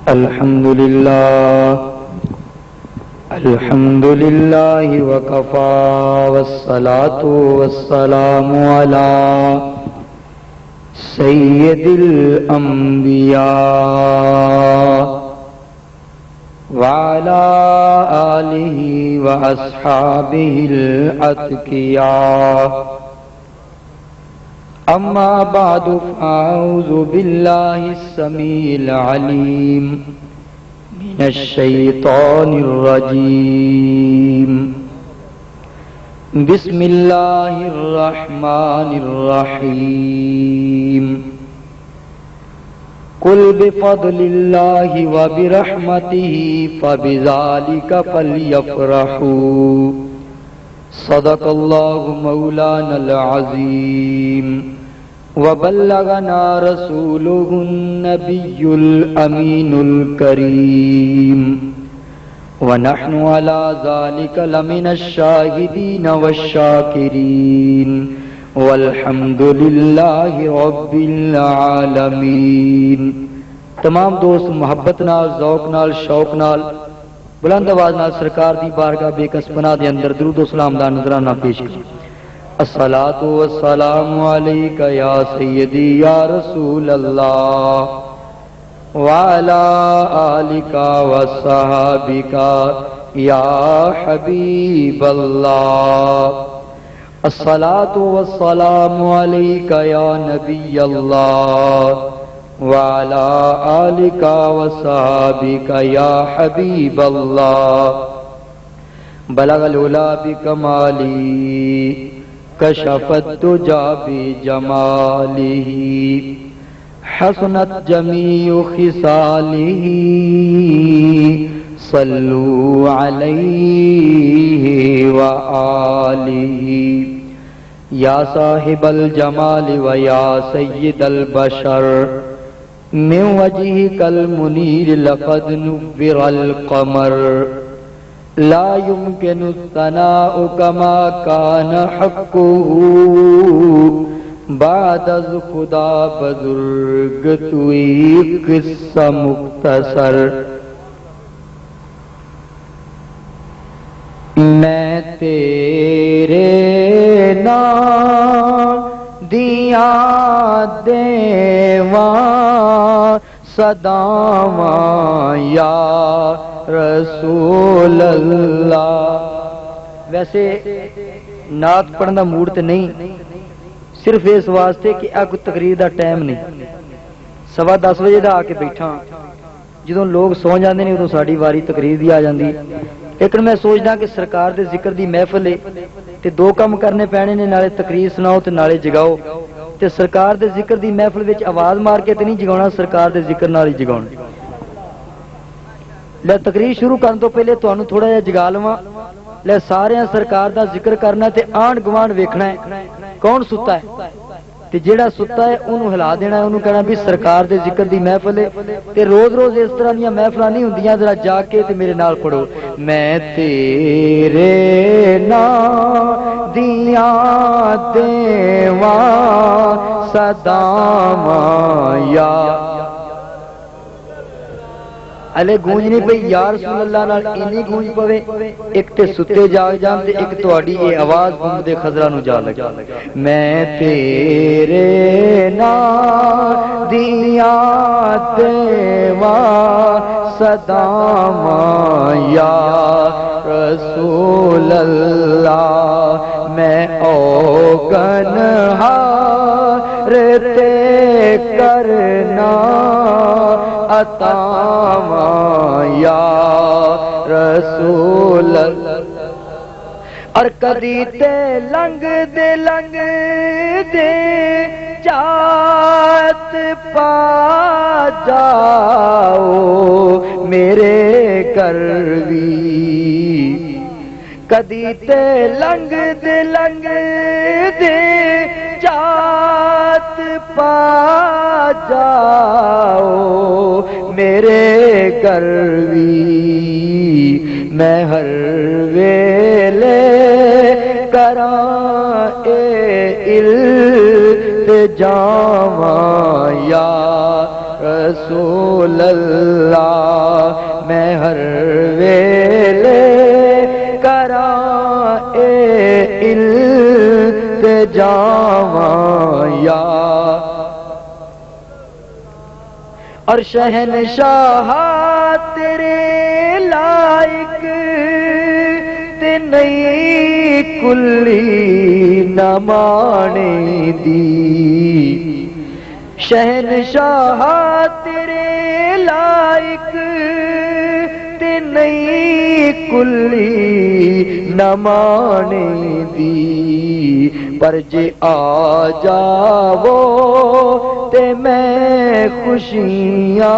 الحمد لله وكفى والصلاة والسلام على سيد الأنبياء وعلى آله وأصحابه الأتقياء. أما بعد فأعوذ بالله السميع العليم من الشيطان الرجيم. بسم الله الرحمن الرحيم. قل بفضل الله وبرحمته فبذلك فليفرحوا صدق الله مولانا العظيم وبلغنا رسوله النبي الأمين الكريم ونحن على ذلك لمن الشاهدين والشاكرين والحمد لله رب العالمین. تمام دوست محبت نال، ذوق نال، شوق نال، بلند آواز نال سرکار دی بارگاہ بے کس پناہ دے اندر درود و سلام دا نذرانہ پیش کی. الصلاۃ والسلام علیک یا سیدی یا رسول اللہ وعلی آلک وصحابک یا حبیب اللہ. الصلاۃ والسلام علیک یا نبی اللہ وعلی آلک وصحابک یا حبیب اللہ. بلغ العلا بکمالی کشف الدجى بجماله حسنت جميع خصاله صلوا عليه وآله. یا صاحب الجمال ویا سید البشر من وجهك المنير لقد نور القمر لا يمكن الثناء كما كان حقه بعد از خدا بزرگ توئی قصہ مختصر. میں تیرے نام دیا دیواں صداواں یا رسول اللہ. ویسے نعت پڑھنا موڈ تے نہیں، صرف اس واسطے کہ اگ تقریر دا ٹائم نہیں. 10:15 بجے دا آ کے بیٹھا، جدوں لوگ سو جاندے نے ادوں ساڈی واری تقریر دی آ جاندی. لیکن میں سوچدا کہ سرکار دے ذکر دی محفل ہے تے دو کام کرنے پینے نے، نالے تقریر سناؤ تے نالے جگاؤ. تے سرکار دے ذکر دی محفل وچ آواز مار کے تے نہیں جگاونا، سرکار دے ذکر نال ہی جگاونا. لے تقریر شروع کرن تو پہلے تانوں تھوڑا جہا جگا لواں. لے سارے سرکار دا ذکر کرنا تے آنڈ گوانڈ ویکھنا ہے کون ستا ہے، تے جیڑا ستا ہے انہوں ہلا دینا ہے، انہوں کہنا بھی سرکار دے ذکر دی محفل ہے. تے روز روز اس طرح دیاں محفلاں نہیں ہوندیاں. ذرا جا کے تے میرے نال پڑھو. میں تیرے نام دیا دیواں صداواں یا الے گونج نہیں پئی یا رسول اللہ نال اینی گونج پوے. ایک تے ستے جاگ جان تے ایک تہاڈی اے آواز گنبد خضرا نو جا لگے. میں تیرے نام دیا دیواں صداواں یا رسول اللہ. میں اوگن ہارتے کرنا عطاواں یا رسول اللہ. اور کدی تے لنگ دے چات پا جاؤ میرے کروی. کدی تے لنگ دے چات پا جاؤ میرے کروی. میں ہر ویلے کراں التجاواں یا رسول اللہ. جاواں یا اور شہنشاہ تیرے لائق تے نہیں کلی نہ مانے دی شہنشاہ تیرے لائق تے نہیں کلی نہ مانے دی پر جے آ جاؤ تے میں خوشیاں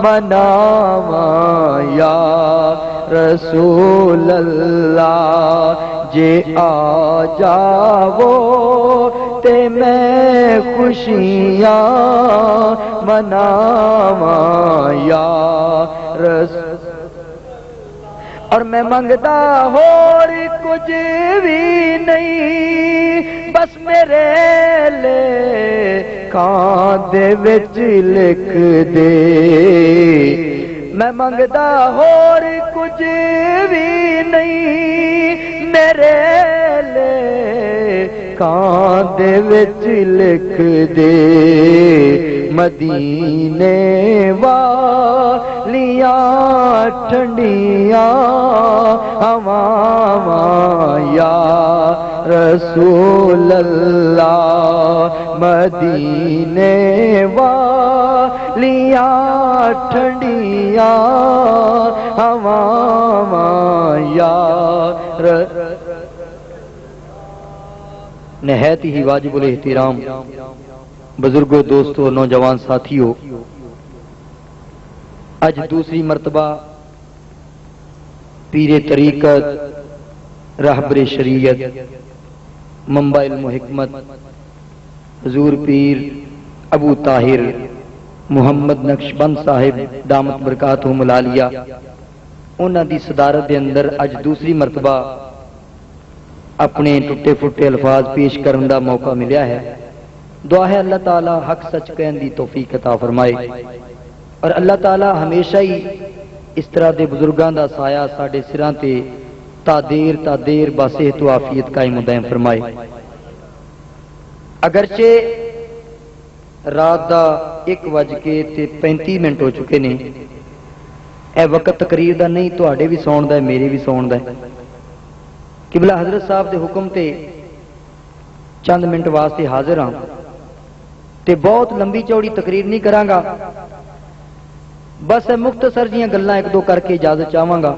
مناواں یا رسول اللہ جے آ جاؤ تے میں خوشیاں مناواں یا رسول اور میں منگدا ہور کچھ بھی نہیں بس میرے لے کان دے وچ لکھ دے میں منگدا ہور کچھ بھی نہیں میرے لے کان دے وچ لکھ دے مدینے والیاں ٹھنڈیاں ہواواں یا رسول اللہ مدینے والیاں ٹھنڈیاں ہواواں یا نہایت ہی واجب الاحترام بزرگوں دوستوں نوجوان ساتھیوں اج دوسری مرتبہ پیر طریقت رہبر شریعت منبع علم و حکمت حضور پیر ابو طاہر محمد نقشبند صاحب دامت برکاتہم العالیہ انہاں دی صدارت دے اندر اج دوسری مرتبہ اپنے ٹوٹے پھٹے الفاظ پیش کرن دا موقع ملیا ہے دعا ہے اللہ تعالی حق سچ کہن دی توفیق عطا فرمائے اور اللہ تعالی ہمیشہ ہی اس طرح دے بزرگاں دا سایہ ساڈے سراں تے تا دیر باصحت و عافیت قائم و دائم فرمائے اگرچہ رات دا 1:35 ہو چکے نے اے وقت تقریر دا نہیں تواڈے بھی سون دا ہے میرے بھی سون دا ہے قبلہ حضرت صاحب دے حکم تے چند منٹ واسطے حاضر ہاں تے بہت لمبی چوڑی تقریر نہیں کراں گا بس مختصر جیاں گلاں ایک دو کر کے اجازت چاہواں گا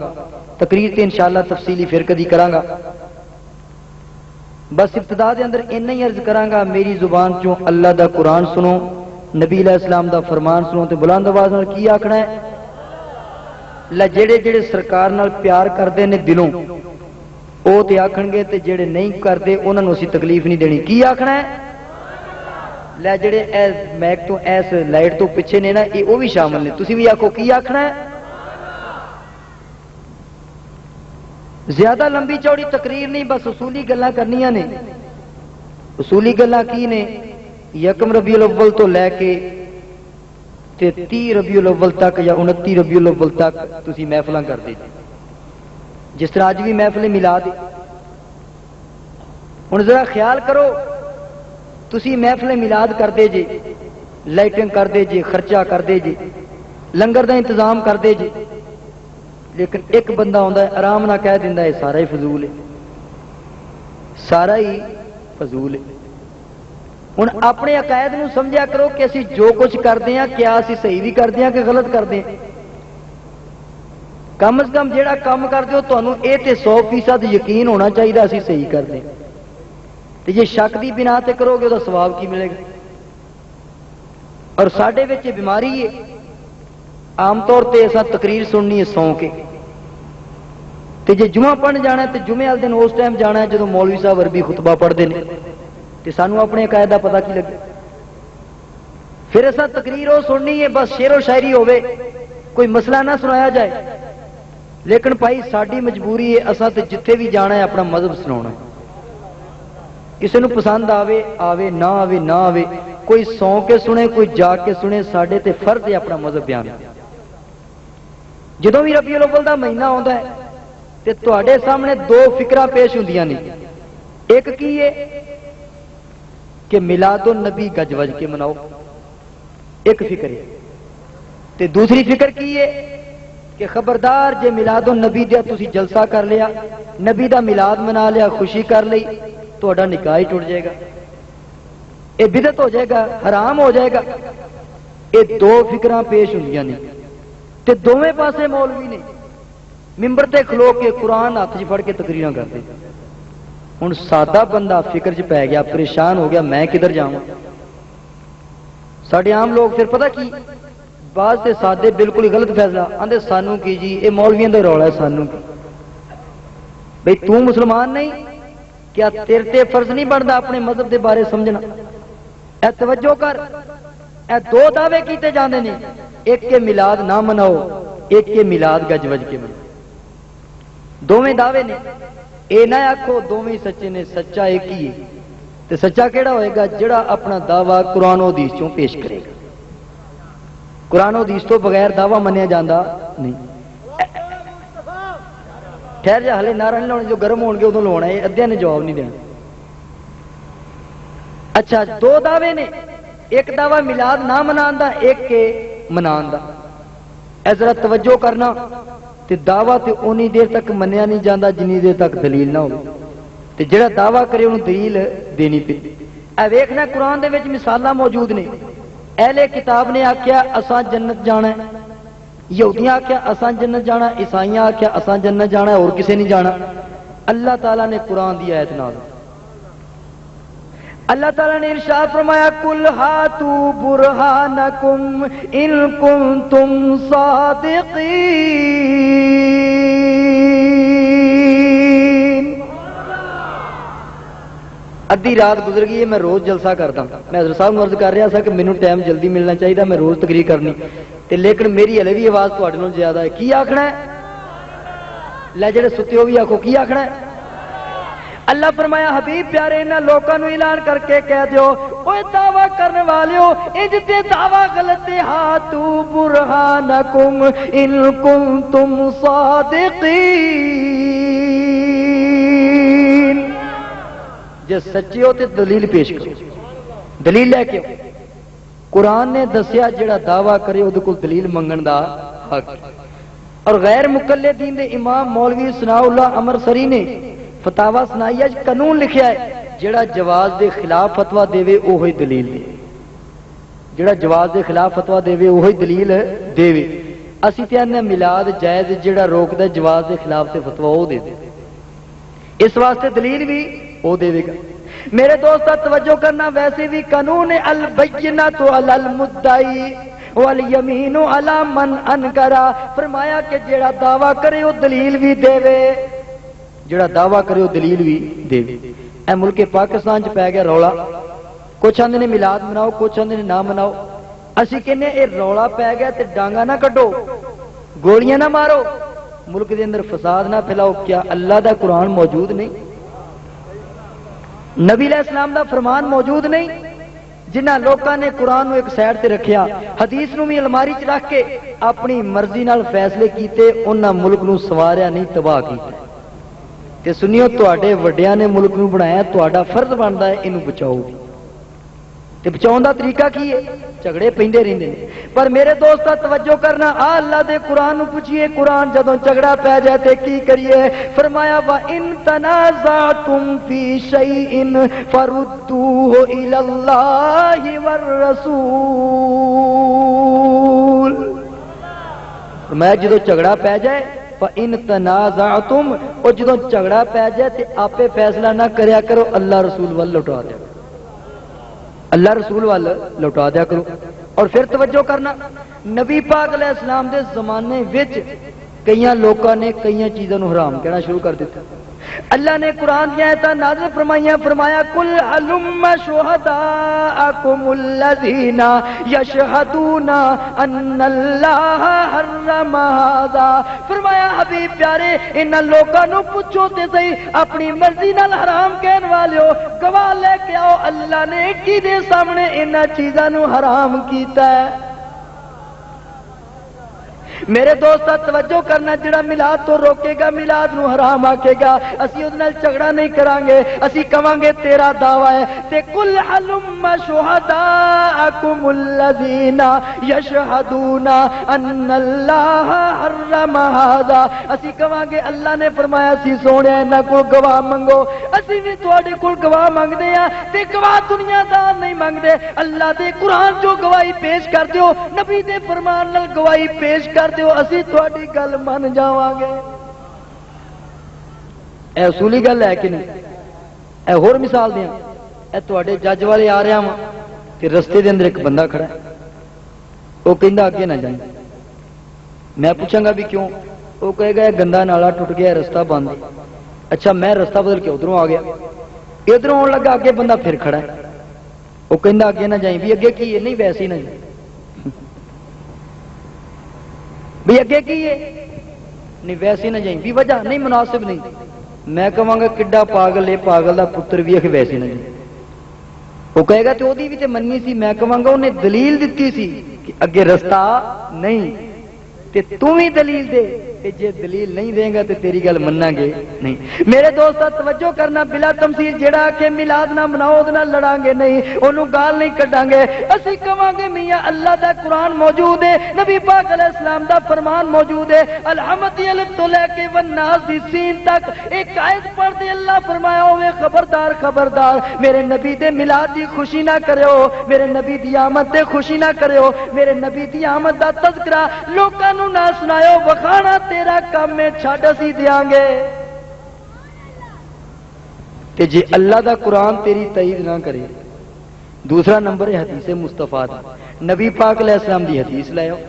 تقریر تے انشاءاللہ تفصیلی پھر کدی کراں گا بس ابتدا دے اندر اتنا ہی عرض کراں گا میری زبان چوں اللہ دا قرآن سنو نبی علیہ السلام دا فرمان سنو تے بلند آواز نال کی آکھنا ہے جڑے سرکار نال پیار کردے نے دلوں او تے آکھن گے تے جڑے نہیں کردے انہاں نوں اسی تکلیف نہیں دینی کی آکھنا ہے لے جڑے ایس میک تو ایس لائٹ تو پیچھے نے نا یہ وہ بھی شامل نے تسی بھی آکھو کی آکھنا ہے زیادہ لمبی چوڑی تقریر نہیں بس اصولی گلاں کرنیاں نے اصولی گلاں کی نے 1 ربیع الاول تو لے کے 30 ربیع الاول تک یا 29 ربیع الاول تک تسی محفلاں کر دے جس طرح اج بھی محفل میلاد ہن ذرا خیال کرو تسی محفل میلاد کر دے جے لائٹنگ کر دے جے خرچہ کر دے جے لنگر دا انتظام کر دے جے لیکن ایک بندہ ہوندا ہے آرام نہ کہہ دیندا ہے سارا ہی فضول ہے سارا ہی فضول ہے ہن اپنے عقائد نو سمجھا کرو کہ اسی جو کچھ کردے ہیں کیا اسی صحیح بھی کردے ہیں کہ غلط کردے ہیں کم از کم جیڑا کام کردے ہو تانوں اے تے 100% یقین ہونا چاہیے اسی صحیح کردے ہیں تے جے شک دی بنا تے کرو گے تو ثواب کی ملے گا اور ساڈے وچ بیماری ہے عام طور تے ایسا تقریر سننی ہے سو کے تے جے جمعہ پڑھن جانا ہے تے جمعے والے دن اس ٹائم جانا ہے جدوں مولوی صاحب عربی خطبہ پڑھتے ہیں تے سانوں اپنے عقائد دا پتہ کی لگے پھر ایسا تقریر وہ سننی ہے بس شعر و شاعری ہوے کوئی مسئلہ نہ سنایا جائے لیکن بھائی ساری مجبوری ہے اساں تے جتھے بھی جانا ہے اپنا مذہب سنانا ہے کسی نو پسند آوے آوے نہ آوے نہ آوے کوئی سو کے سنے کوئی جا کے سنے ساڈے تے فرض ہے اپنا مذہب بیان جدوں بھی ربیع الاول دا مہینہ آندا ہے تے تواڈے سامنے دو فکراں پیش ہوندیاں نے ایک کی ہے کہ میلاد النبی گج وج کے مناؤ، ایک فکر ہے، تے دوسری فکر کی ہے کہ خبردار جے میلاد النبی دیا تسی جلسہ کر لیا، نبی دا میلاد منا لیا، خوشی کر لی، تہاڈا نکاح ہی ٹوٹ جائے گا، یہ بدعت ہو جائے گا، حرام ہو جائے گا۔ یہ دو فکراں پیش ہوندیاں نے تے دوویں پاسے مولوی نے ممبر تے کھلو کے قرآن ہاتھ چ پھڑ کے تقریراں کرتے۔ ہن سادہ بندہ فکر چ پی گیا، پریشان ہو گیا، میں کدھر جاؤں؟ ساڈے عام لوگ پھر پتہ کی بعض تے سادے بالکل ہی غلط فیصلہ آندے، سانوں کی جی یہ مولویاں دا رولا ہے، سانوں کی بھئی تو مسلمان نہیں، کیا تیرے تے فرض نہیں بنتا اپنے مذہب دے بارے سمجھنا؟ اے توجہ کر، اے دو دعوے کیتے جاندے نے، ایک کے میلاد نہ مناؤ، ایک کے میلاد گج وج کے مناؤ، دوویں دعوے نے۔ اے نہ آکھو دوویں سچے نے، سچا ایک ہی ہے، تے سچا کیڑا ہوئے گا؟ جڑا اپنا دعویٰ قرآن و حدیث چوں پیش کرے گا۔ قرآن و حدیث تو بغیر دعویٰ منیا جاندہ نہیں۔ ٹھہر جا، ہلے نعرہ نہیں لاؤنے، جو گرم ہون گے ادوں لاؤنا ہے، ادھیاں نے جواب نہیں دینا۔ اچھا دو دعوے نے، ایک دعویٰ میلاد نہ منان دا، ایک کے منان دا۔ اے ذرا توجہ کرنا، تے دعویٰ تے اونی دیر تک منیا نہیں جاندہ جنی دیر تک دلیل نہ ہو، تے جڑا دعویٰ کرے انہوں دلیل دینی پی۔ اے ویکھنا قرآن دے وچ مثالاں موجود نے۔ اہل کتاب نے آکھیا اساں جنت جانا ہے، یہودیاں آکھیا اساں جنت جانا، عیسائیاں آکھیا اساں جنت جانا ہے، اور کسے نہیں جانا۔ اللہ تعالیٰ نے قرآن دی آیت نازل، اللہ تعالیٰ نے ارشاد فرمایا قل ہاتوا برہانکم ان کنتم صادقین۔ ادھی رات گزر گئی ہے، میں روز جلسہ کرتا ہوں، میں حضرت صاحب عرض کر رہا تھا کہ مینوں ٹائم جلدی ملنا چاہیے، میں روز تقریر کرنی تے، لیکن میری ہلے بھی آواز تہاڈے نال زیادہ ہے۔ کی آکھنا ہے؟ لے جڑے ستے ہو بھی آکھو کی آکھنا ہے؟ اللہ فرمایا حبیب پیارے انہاں لوکاں نوں اعلان کر کے کہہ دیو، اوے دعویٰ کرنے والیو انج تے دعویٰ غلط ہے، ہاتوا برہانکم ان کنتم صادقین، جے سچے ہو تے دلیل پیش کرو، دلیل لے کے آؤ۔ قرآن نے دسیا جڑا دعویٰ کرے وہ کول دلیل منگن دا حق، اور غیر مقلدین دے امام مولوی ثناء اللہ امرسری نے فتاوا سنائی ہے، قانون لکھیا ہے جڑا جواز دے خلاف فتوا دے اوہی دلیل دے، جڑا جواز دے خلاف فتوا دے اوہی دلیل دے۔ اسی تے نے میلاد جائز، جڑا روکدا جواز دے خلاف تے فتوا او دے دے، اس واسطے دلیل بھی او دے گا۔ میرے دوست توجہ کرنا، ویسے بھی قانون البینۃ علی المدعی والیمین علی من انکر، فرمایا کہ جڑا دعویٰ کرے وہ دلیل بھی دے، جڑا دعویٰ کرے وہ دلیل بھی دے۔ اے ملک پاکستان چ پی گیا رولا، کچھ آندے نے میلاد مناؤ، کچھ آندے نے نہ مناؤ۔ اسی کہنے اے رولا پی گیا تے ڈانگا نہ کڈو، گولیاں نہ مارو، ملک دے اندر فساد نہ پھیلاؤ۔ کیا اللہ دا قرآن موجود نہیں؟ نبی علیہ السلام دا فرمان موجود نہیں؟ جنہ لوکاں نے قرآن نو ایک سائڈ تے رکھیا، حدیث نو بھی الماری چ رکھ کے اپنی مرضی نال فیصلے کیتے، انہاں ملک نو سواریا نہیں، تباہ کیتا۔ تے سنیو، تواڈے وڈیاں نے ملک نو بنایا، تواڈا فرض بندا ہے اینو بچاؤ بھی۔ تے بچاؤن دا طریقہ کی ہے؟ جھگڑے پیندے رہندے نے۔ پر میرے دوست توجہ کرنا، اللہ دے قرآن نو پوچھئے، قرآن جدوں جھگڑا پی جائے تے کی کریے؟ فرمایا وَإِن تَنَازَعْتُمْ فِي شَيْءٍ فَرُدُّوهُ إِلَى اللَّهِ وَالرَّسُولِ۔ فرمایا جدوں جھگڑا پی جائے، فَإِن تَنَازَعْتُمْ، او جدوں جھگڑا پی جائے تے آپے فیصلہ نہ کریا کرو، اللہ رسول وال لوٹا دیا، اللہ رسول وال لوٹا دیا کرو۔ اور پھر توجہ کرنا، نبی پاک علیہ السلام دے زمانے وچ کئیاں لوکاں نے کئیاں چیزاں نو حرام کہنا شروع کر دیتا۔ اللہ نے قرآن کی آیتاں نازل فرمائیاں، فرمایا قل ہلم شہداءکم الذین یشہدون ان اللہ حرم ھذا، فرمایا حبیب پیارے ان لوکاں نو پوچھو تے صحیح، اپنی مرضی نال حرام کہن والےو گواہ لے کے آؤ، اللہ نے کیدے سامنے انہاں چیزاں نو حرام کیتا ہے؟ میرے دوست توجہ کرنا، جڑا میلاد تو روکے گا، میلاد نو حرام آکھے گا، اسی اس نال جھگڑا نہیں کران گے، اسی کہاں گے تیرا دعویٰ ہے تے کل حلم شہداءکم الذین یشہدون ان اللہ حرم ھذا، اسی کہاں گے اللہ نے فرمایا اسی سونے انہاں کول گواہ منگو، اسی بھی تواڈے کول گواہ منگدے ہاں تے گواہ دنیا دا نہیں منگدے، اللہ دے قرآن جو گواہی پیش کر دیو، نبی دے فرمان نال گواہی پیش کر دیو، اسی تواڈی گل من جاواں گے۔ اے اصولی گل ہے کہ نہیں؟ اے ہور مثال دیاں، اے تواڈے جج والے آ رہا وا تے رستے دے اندر ایک بندہ کھڑا ہے، وہ کہندا اگے نہ جائیں، میں پوچھاں گا بھی کیوں؟ وہ کہے گا گندا نالا ٹوٹ گیا، رستہ بند، اچھا میں رستہ بدل کے ادھروں آ گیا، ادھروں آن لگا، اگے بندہ پھر کھڑا ہے، وہ کہندا اگے نہ جائیں، بھی اگے کی ہے؟ نہیں ویسے ہی نہ جائیں، بھی اگے کی ہے؟ نہیں ویسے نہ جائیں، بھی وجہ نہیں مناسب نہیں، میں کہاں گا کڈا پاگل ہے، پاگل دا پتر ویکھ ویسے نہ جائیں، وہ کہے گا تے اودی بھی تے مننی سی، میں کہاں گا انہیں دلیل دتی سی کہ اگے رستہ نہیں، تے تو ہی دلیل دے، کہ جے دلیل نہیں دیں گا تے تیری گل مننا گے نہیں۔ میرے دوست توجہ کرنا، بلا تمثیل جڑا کہ میلاد نہ مناؤ اودے نال لڑاں گے نہیں، اونوں گال نہیں کڈاں گے، اسی کہاں گے میاں اللہ دا قرآن موجود ہے، نبی پاک علیہ السلام دا فرمان موجود ہے، الحمد الف تو لے کے والناس دی سین تک ایک آیت پڑھ دے اللہ فرمایا ہوئے خبردار خبردار میرے نبی دے میلاد دی خوشی نہ کریو، میرے نبی دی آمد دے خوشی نہ کریو، میرے نبی دی آمد دا تذکرہ لوکاں نوں نہ سنایو، وکھانا تیرا کام میں چھڈ اسی دیاں گے۔ تے جے اللہ دا قرآن تیری تائید نہ کرے، دوسرا نمبر ہے حدیث مصطفیٰ دا، نبی پاک علیہ السلام دی حدیث لے آؤ،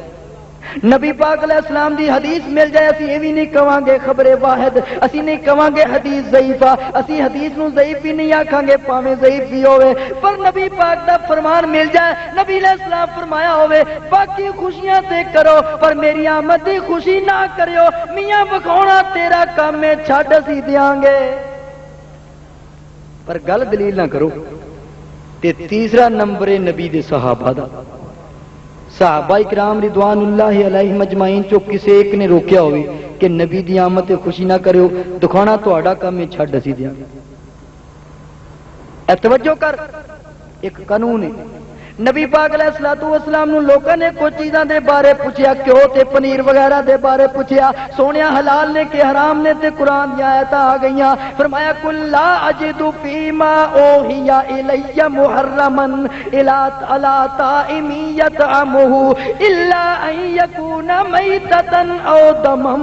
نبی پاک علیہ السلام دی حدیث مل جائے، اسی یہ بھی نہیں کہاں گے خبر واحد، اسی نہیں کہاں گے حدیث ضعیفہ، اسی حدیث نو ضعیف بھی نہیں آکھاں گے پاویں ضعیف بھی ہوئے، پر نبی پاک دا فرمان مل جائے، نبی علیہ السلام فرمایا ہوئے باقی خوشیاں تے کرو پر میری آمد دی خوشی نہ کریو، میاں بکھونا تیرا کام میں چھڈ اسی دیاں گے، پر گل دلیل نہ کرو۔ تے تیسرا نمبر ہے نبی دے صحابہ دا، صحابہ اکرام رضوان اللہ علیہم اجمعین چو کسے ایک نے روکیا ہوئی کہ نبی دی آمد تے خوشی نہ کریو، دکھانا تہاڈا کام ہے چھڈ اسی دیاں گے۔ اے توجہ کر، ایک قانون ہے، نبی پاک علیہ الصلوۃ والسلام نو لوکاں نے کچھ چیزاں دے بارے پوچھیا، گھیو تے پنیر وغیرہ دے بارے پوچھیا، سونیا حلال نے کہ حرام نے، تے قرآن دی آیتاں آ گئیاں، فرمایا کل لا اجد فیما اوحی الی محرما الا طائم یطعمہ الا ان یکون میتۃ او دما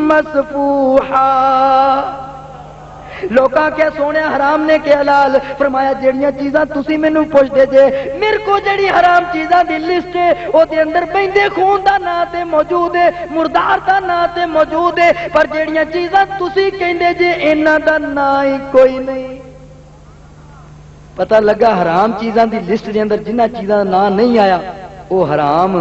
مسفوحا۔ لوکاں کیا سونے حرام نے کہ حلال، فرمایا جڑیاں چیزاں تسی مینوں پوچھ دے جے، میرے کو جڑی حرام چیزاں دی لسٹ ہے او دے اندر بہندے خون دا نام تے موجود ہے، مردار دا نام تے موجود ہے، پر جڑیاں چیزاں تسی کہندے جے انہاں دا نام ہی کوئی نہیں۔ پتہ لگا حرام چیزاں دی لسٹ دے اندر جنہاں چیزاں دا نام نہیں آیا او حرام۔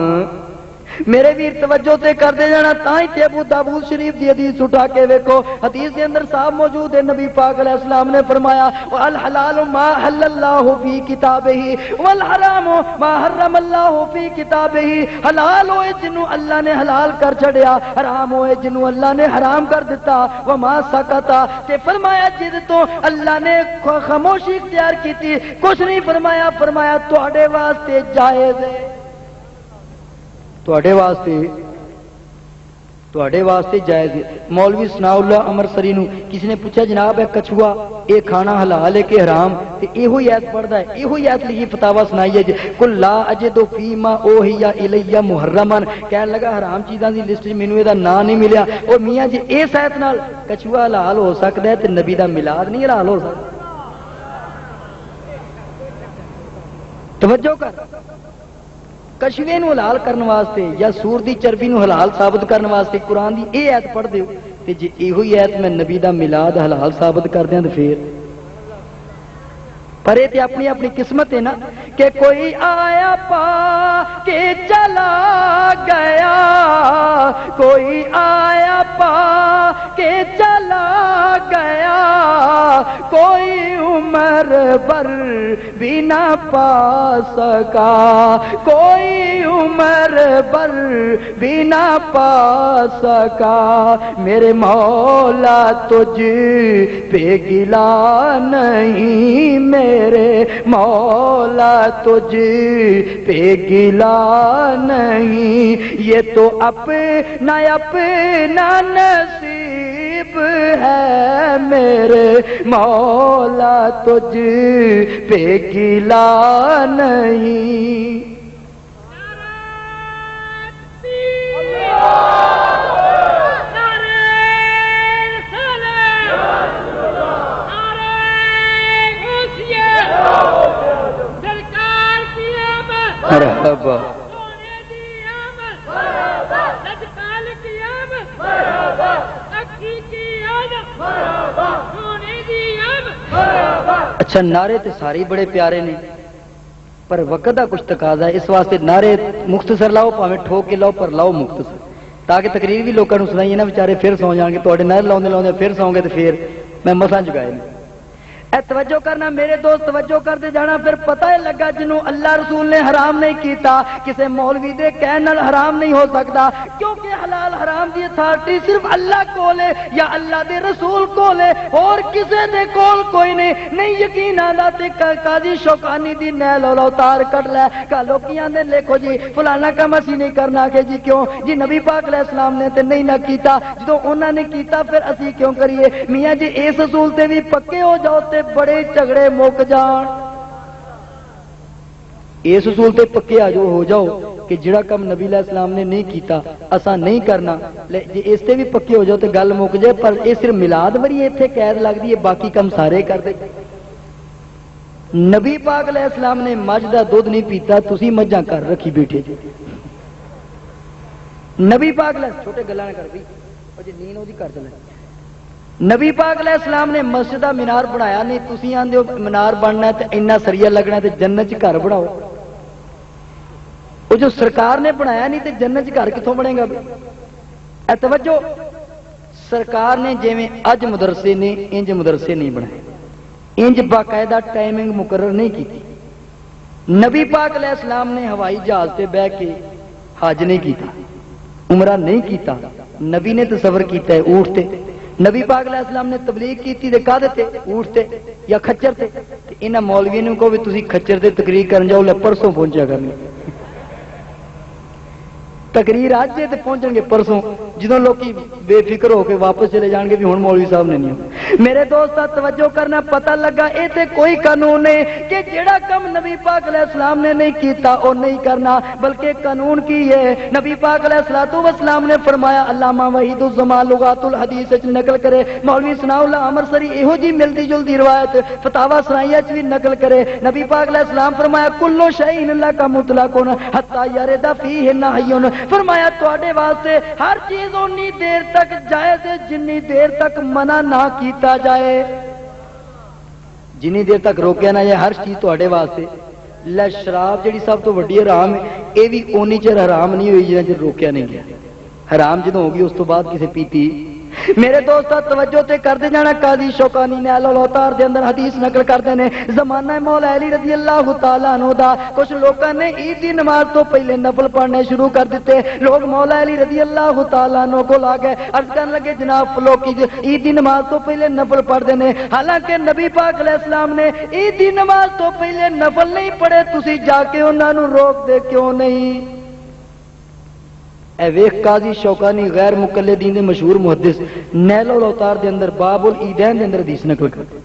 میرے ویر توجہ تے کر دے جانا، تاں ہی ابو داؤد شریف دی حدیث اٹھا کے ویکھو، حدیث دے اندر صاحب موجود ہے، نبی پاک علیہ السلام نے فرمایا الحلال ما حل اللہ فی کتابہ والحرام ما حرم اللہ فی کتابہ، حلال ہوئے جنوں اللہ نے حلال کر چھڑیا، حرام ہوئے جنوں اللہ نے حرام کر دیتا، وما سکتا، تے فرمایا جد تو اللہ نے خاموشی اختیار کیتی، کچھ نہیں فرمایا، فرمایا تواڈے واسطے جائز ہے، تواڈے واسطے جائز ہے۔ مولوی ثناء اللہ امرسری نو کسی نے پوچھا جناب ہے کچھوا اے کھانا حلال ہے کہ حرام، تے ایہو ایت پڑھدا ہے، ایہو ایت لکھی فتاوا سنائی ہے کل لا اجد فیما اوحی الی محرما، کہن لگا حرام چیزاں دی لسٹ مینوں دا نام نہیں ملیا، او میاں جی اس ایت نال کچھوا حلال ہو سکدا ہے تے نبی دا میلاد نہیں حلال ہو سکدا؟ توجہ کر، کشوے نو حلال کرنے واسطے یا سور دی چربی نو حلال ثابت کرنے واسطے قرآن دی اے ایت پڑھ دیو، تے جے ایہو ایت میں نبی دا میلاد حلال ثابت کر دیاں تے پھر پر یہ اپنی اپنی قسمت ہے نا کہ کوئی آیا پا کے چلا گیا، کوئی آیا پا کے چلا گیا، کوئی عمر بھر بھی نہ پا سکا، کوئی عمر بھر بھی نہ پا سکا، میرے مولا تجھ پہ گلا نہیں، میرے مولا تجھ پہ گلا نہیں، یہ تو اپنا اپنا نصیب ہے، میرے مولا تجھ پہ گلا نہیں۔ مرحبا اچھا نعرے تے سارے بڑے پیارے نے پر وقت دا کچھ تقاضا ہے، اس واسطے نعرے مختصر لاؤ، پاویں ٹھوک کے لاؤ پر لاؤ مختصر، تاکہ تقریر بھی لوگوں سنائیے نا، بیچارے پھر سو جان گے، تھوڑے نعرے لاؤندے لاؤندے پھر سو گے تو پھر میں مساں جگائے نہیں۔ اے توجہ کرنا میرے دوست، توجہ کرتے جانا، پھر پتہ ہے لگا جنوں اللہ رسول نے حرام نہیں کیتا کسے مولوی دے کہن نال حرام نہیں ہو سکتا، کیونکہ حلال حرام دی اتھارٹی صرف اللہ کول ہے یا اللہ دے رسول کول ہے، اور کسے دے کول کوئی نہیں یقین آندا تے قاضی شوکانی دی نیل اوتار کٹ لے، کالو کیاں دے لکھو جی فلانا کام اسی نہیں کرنا، کہ جی کیوں جی نبی پاک علیہ السلام نے تے نہیں نہ کیتا، جدوں انہاں نے کیتا پھر اسی کیوں کریے؟ میاں جی اس اصول تے بھی پکے ہو جاؤ تے بڑے جھگڑے مک جان، اس اصول تے پکے آ جو ہو جاؤ کہ جڑا کم نبی علیہ السلام نے نہیں کیتا اساں نہیں کرنا، جی اس تے بھی پکے ہو جاؤ تے گل مک جائے۔ پر یہ صرف میلاد وری ایتھے قید لگدی ہے، باقی کم سارے کر دے۔ نبی پاک علیہ السلام نے مجھ دا دودھ نہیں پیتا، تسی مجھاں کر رکھی بیٹھے جی۔ نبی پاک علیہ چھوٹے گلاں نہ کر بھی او جی نیند اودی کر چلے۔ نبی پاک علیہ السلام نے مسجد دا مینار بنایا نہیں، تسی آندے ہو مینار بننا ہے تے اینا سریا لگنا ہے تے جنت چ گھر بناؤ، وہ جو سرکار نے بنایا نہیں تے جنت چ گھر کتوں بنے گا؟ اے توجہ، سرکار نے جویں اج مدرسے نے انج مدرسے نہیں بنائے، انج باقاعدہ ٹائمنگ مقرر نہیں کی۔ نبی پاک علیہ السلام نے ہوائی جہاز تے بہ کے حج نہیں کیتا، عمرہ نہیں کیتا، نبی نے تصور کیتا ہے اونٹ تے۔ نبی پاک علیہ السلام نے تبلیغ کیتی تے کادے تے؟ اونٹ تے یا کھچر تے۔ انہاں مولویوں نوں کہو بھی تسی کھچر تے تقریر کرن جاؤ، لے پرسوں پہنچیا کرنی تقریر اج تے پہنچن گے پرسوں، جدوں لوگ بے فکر ہو کے واپس چلے جان گے بھی ہن مولوی صاحب نے نہیں۔ میرے دوست توجہ کرنا، پتہ لگا اے تے کوئی قانون ہے کہ جڑا کم نبی پاک علیہ السلام نے نہیں کیتا او نہیں کرنا، بلکہ قانون کی ہے نبی پاک علیہ السلام نے فرمایا، علامہ وحید الزمان لغات الحدیث وچ نقل کرے، مولوی ثناء اللہ امرسری ایہو جی ملتی جلدی روایت فتاوا ثنائیہ وچ بھی نقل کرے، نبی پاک علیہ السلام فرمایا کلو شیء لک مطلق حتی یرد فیہ نہی، فرمایا تواڈے واسطے ہر چیز انی دیر تک جائز ہے جنی دیر تک منع نہ کیتا جائے، جنی دیر تک روکیا نہ جائے ہر چیز تواڈے واسطے۔ لے شراب جڑی سب تو وڈی حرام ہے، اے بھی اونی چر حرام نہیں ہوئی جنہ چر روکیا نہیں گیا، حرام جدوں ہوگی اس تو بعد کسے پیتی۔ میرے دوست توجہ تے کرتے جانا، قاضی شوکانی نے الاوتار دے اندر حدیث نقل کرتے ہیں، زمانہ مولا علی رضی اللہ تعالیٰ عنہ دا کچھ لوگوں نے عید دی نماز تو پہلے نفل پڑھنے شروع کر دیتے، لوگ مولا علی رضی اللہ تعالیٰ عنہ کو لا گئے، عرض کرنے لگے جناب لوگ عید دی نماز تو پہلے نفل پڑھتے ہیں، حالانکہ نبی پاک علیہ السلام نے عید دی نماز تو پہلے نفل نہیں پڑھے، تسی جا کے انہاں نوں روک دے کیوں نہیں؟ اے ویخ قاضی شوکانی غیر مقلدین دے مشہور محدث نیل الاوتار دے اندر باب العیدین دے اندر حدیث نقل کرتے،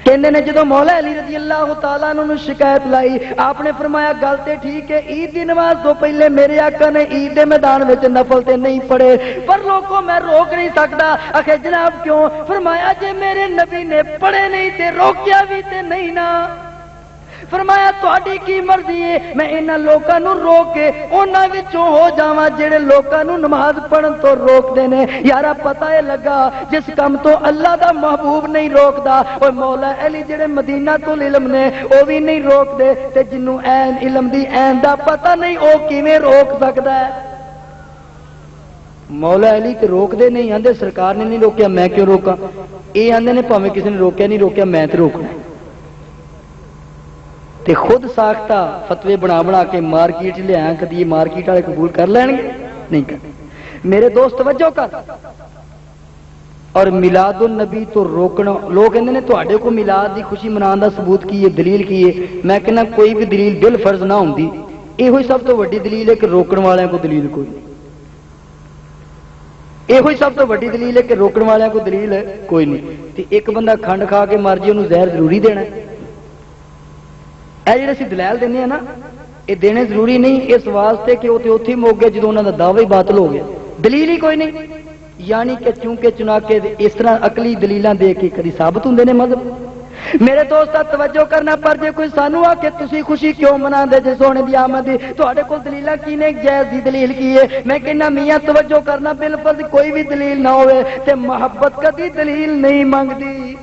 کہندے نے جدوں مولا علی رضی اللہ تعالیٰ عنہ شکایت لائی، آپ نے فرمایا گل تے ٹھیک ہے، عید دی نماز تو پہلے میرے آقا نے عید دے میدان وچ نفل تے نہیں پڑھے، پر لوگوں میں روک نہیں سکتا۔ آخر جناب کیوں؟ فرمایا جے میرے نبی نے پڑھے نہیں تے روکیا بھی تے نہیں نا، فرمایا تہاڈی کی مرضی ہے میں انہاں لوکاں نوں روک کے انہاں وچوں ہو جاواں جڑے لوکاں نوں نماز پڑھن تو روکدے نے یارا پتہ ہے لگا جس کم تو اللہ دا محبوب نہیں روکدا او مولا علی جڑے مدینہ تو علم نے او بھی نہیں روکدے تے جنوں عین علم دی عین دا پتہ نہیں او کیویں روک سکدا ہے مولا علی تے روک دے نہیں آندے سرکار نے نہیں روکیا میں کیوں روکاں اے آندے نے بھاویں کسی نے روکیا نہیں روکیا میں تے روکنا تے خود ساختہ فتوے بنا بنا کے مارکیٹ لے آیا کدی یہ مارکیٹ والے قبول کر لین گے نہیں کرتے میرے دوست توجہ کر اور میلاد النبی تو روکنا لوگ کہندے نے تواڈے کو میلاد دی خوشی منان دا ثبوت کی ہے دلیل کی ہے میں کہنا کوئی بھی دلیل بل فرض نہ ہوندی یہ سب تو وڈی دلیل ہے کہ روکن والوں کو دلیل کوئی نہیں یہ سب تو وڈی دلیل ہے کہ روکن والوں کو دلیل کوئی نہیں تے ایک بندہ کھنڈ کھا کے مر جی انہوں زہر ضروری دینا ہے اے جڑے اسی دلائل دینے ہیں نا یہ دینے ضروری نہیں اس واسطے کہ وہ اتنے مک گئے جدوں انہوں کا دعوی باطل ہو گیا دلیل ہی کوئی نہیں یعنی کہ چونکہ چنا کے اس طرح عقلی دلیلاں دے کے کدی ثابت ہوندے نے مذہب میرے دوست توجہ کرنا پر جے کوئی سانو آ کے تسی خوشی کیوں منا دے جے سونے دی آمد دی تواڈے کول دلیلاں کی نے جائز دی دلیل کی ہے میں کہنا میاں توجہ کرنا بالفرض کوئی بھی دلیل نہ ہوئے تے محبت کدی دلیل نہیں مانگدی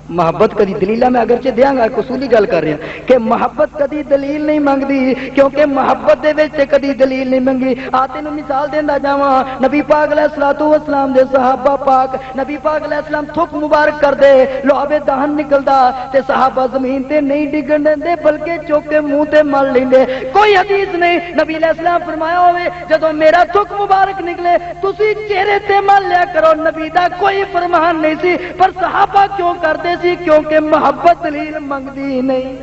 محبت کدی دلیلہ میں اگرچہ دیاں گا اصولی گل کر رہا کہ محبت کدی دلیل نہیں مانگدی کیونکہ محبت دے وچ کدی دلیل نہیں منگی آتے نو مثال دیندا جاواں نبی پاک علیہ الصلوۃ والسلام دے صحابہ پاک نبی پاک علیہ السلام تھوک مبارک کر دے لعاب دہن نکلدا تے صحابہ زمین تے نہیں ڈگن دیندے بلکہ چوک کے منہ تے مل لیندے کوئی حدیث نہیں نبی علیہ السلام فرمایا ہوئے جدوں میرا تھوک مبارک نکلے تسی چہرے تے مل لیا کرو نبی دا کوئی فرمان نہیں سی پر صحابہ کیوں کردے کیونکہ محبت دلیل منگدی نہیں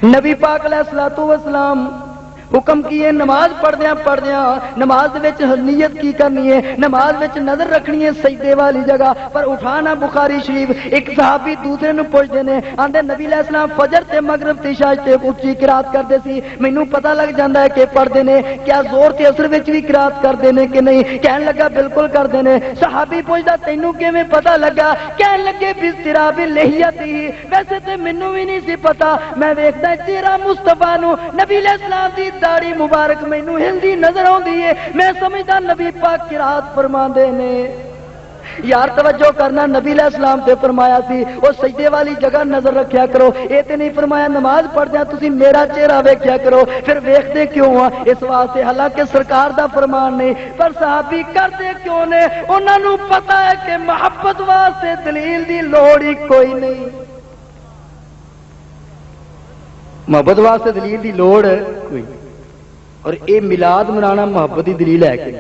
نبی پاک علیہ الصلوۃ والسلام حکم کیے نماز پڑھدیاں نماز وچ نیت کی کرنی ہے نماز وچ نظر رکھنی ہے سجدے والی جگہ پر اٹھانا بخاری شریف ایک صحابی دوسرے نو پوچھدے نے آندے نبی علیہ السلام فجر تے مغرب تے عشاء تے اونچی قرات کردے سی مینوں پتہ لگ جاندا ہے کہ پڑھدے نے کیا زور تے اثر وچ بھی قرات کردے نے کہ نہیں کہن لگا بالکل کردے نے صحابی پوچھدا تینوں کیویں پتہ لگا کہن لگے باستراب لحیتی ویسے تے مینوں بھی نہیں سی پتہ میں ویکھدا چہرہ مصطفی نو نبی علیہ السلام دی داڑھی مبارک مینوں ہلدی نظر آندی ہے میں سمجھدا نبی پاک قرات فرماندے نے یار توجہ کرنا نبی علیہ السلام تے فرمایا سی وہ سجدے والی جگہ نظر رکھیا کرو اے تے نہیں فرمایا نماز پڑھدیاں تسی میرا چہرہ ویکھیا کرو پھر ویکھدے کیوں ہاں اس واسطے حالانکہ سرکار دا فرمان نہیں پر صحابی کردے کیوں نے انہاں نوں پتہ ہے کہ محبت واسطے دلیل دی لوڑ ہی کوئی نہیں محبت واسطے دلیل دی لوڑ کوئی اور اے میلاد منانا محبت دی دلیل ہے کہ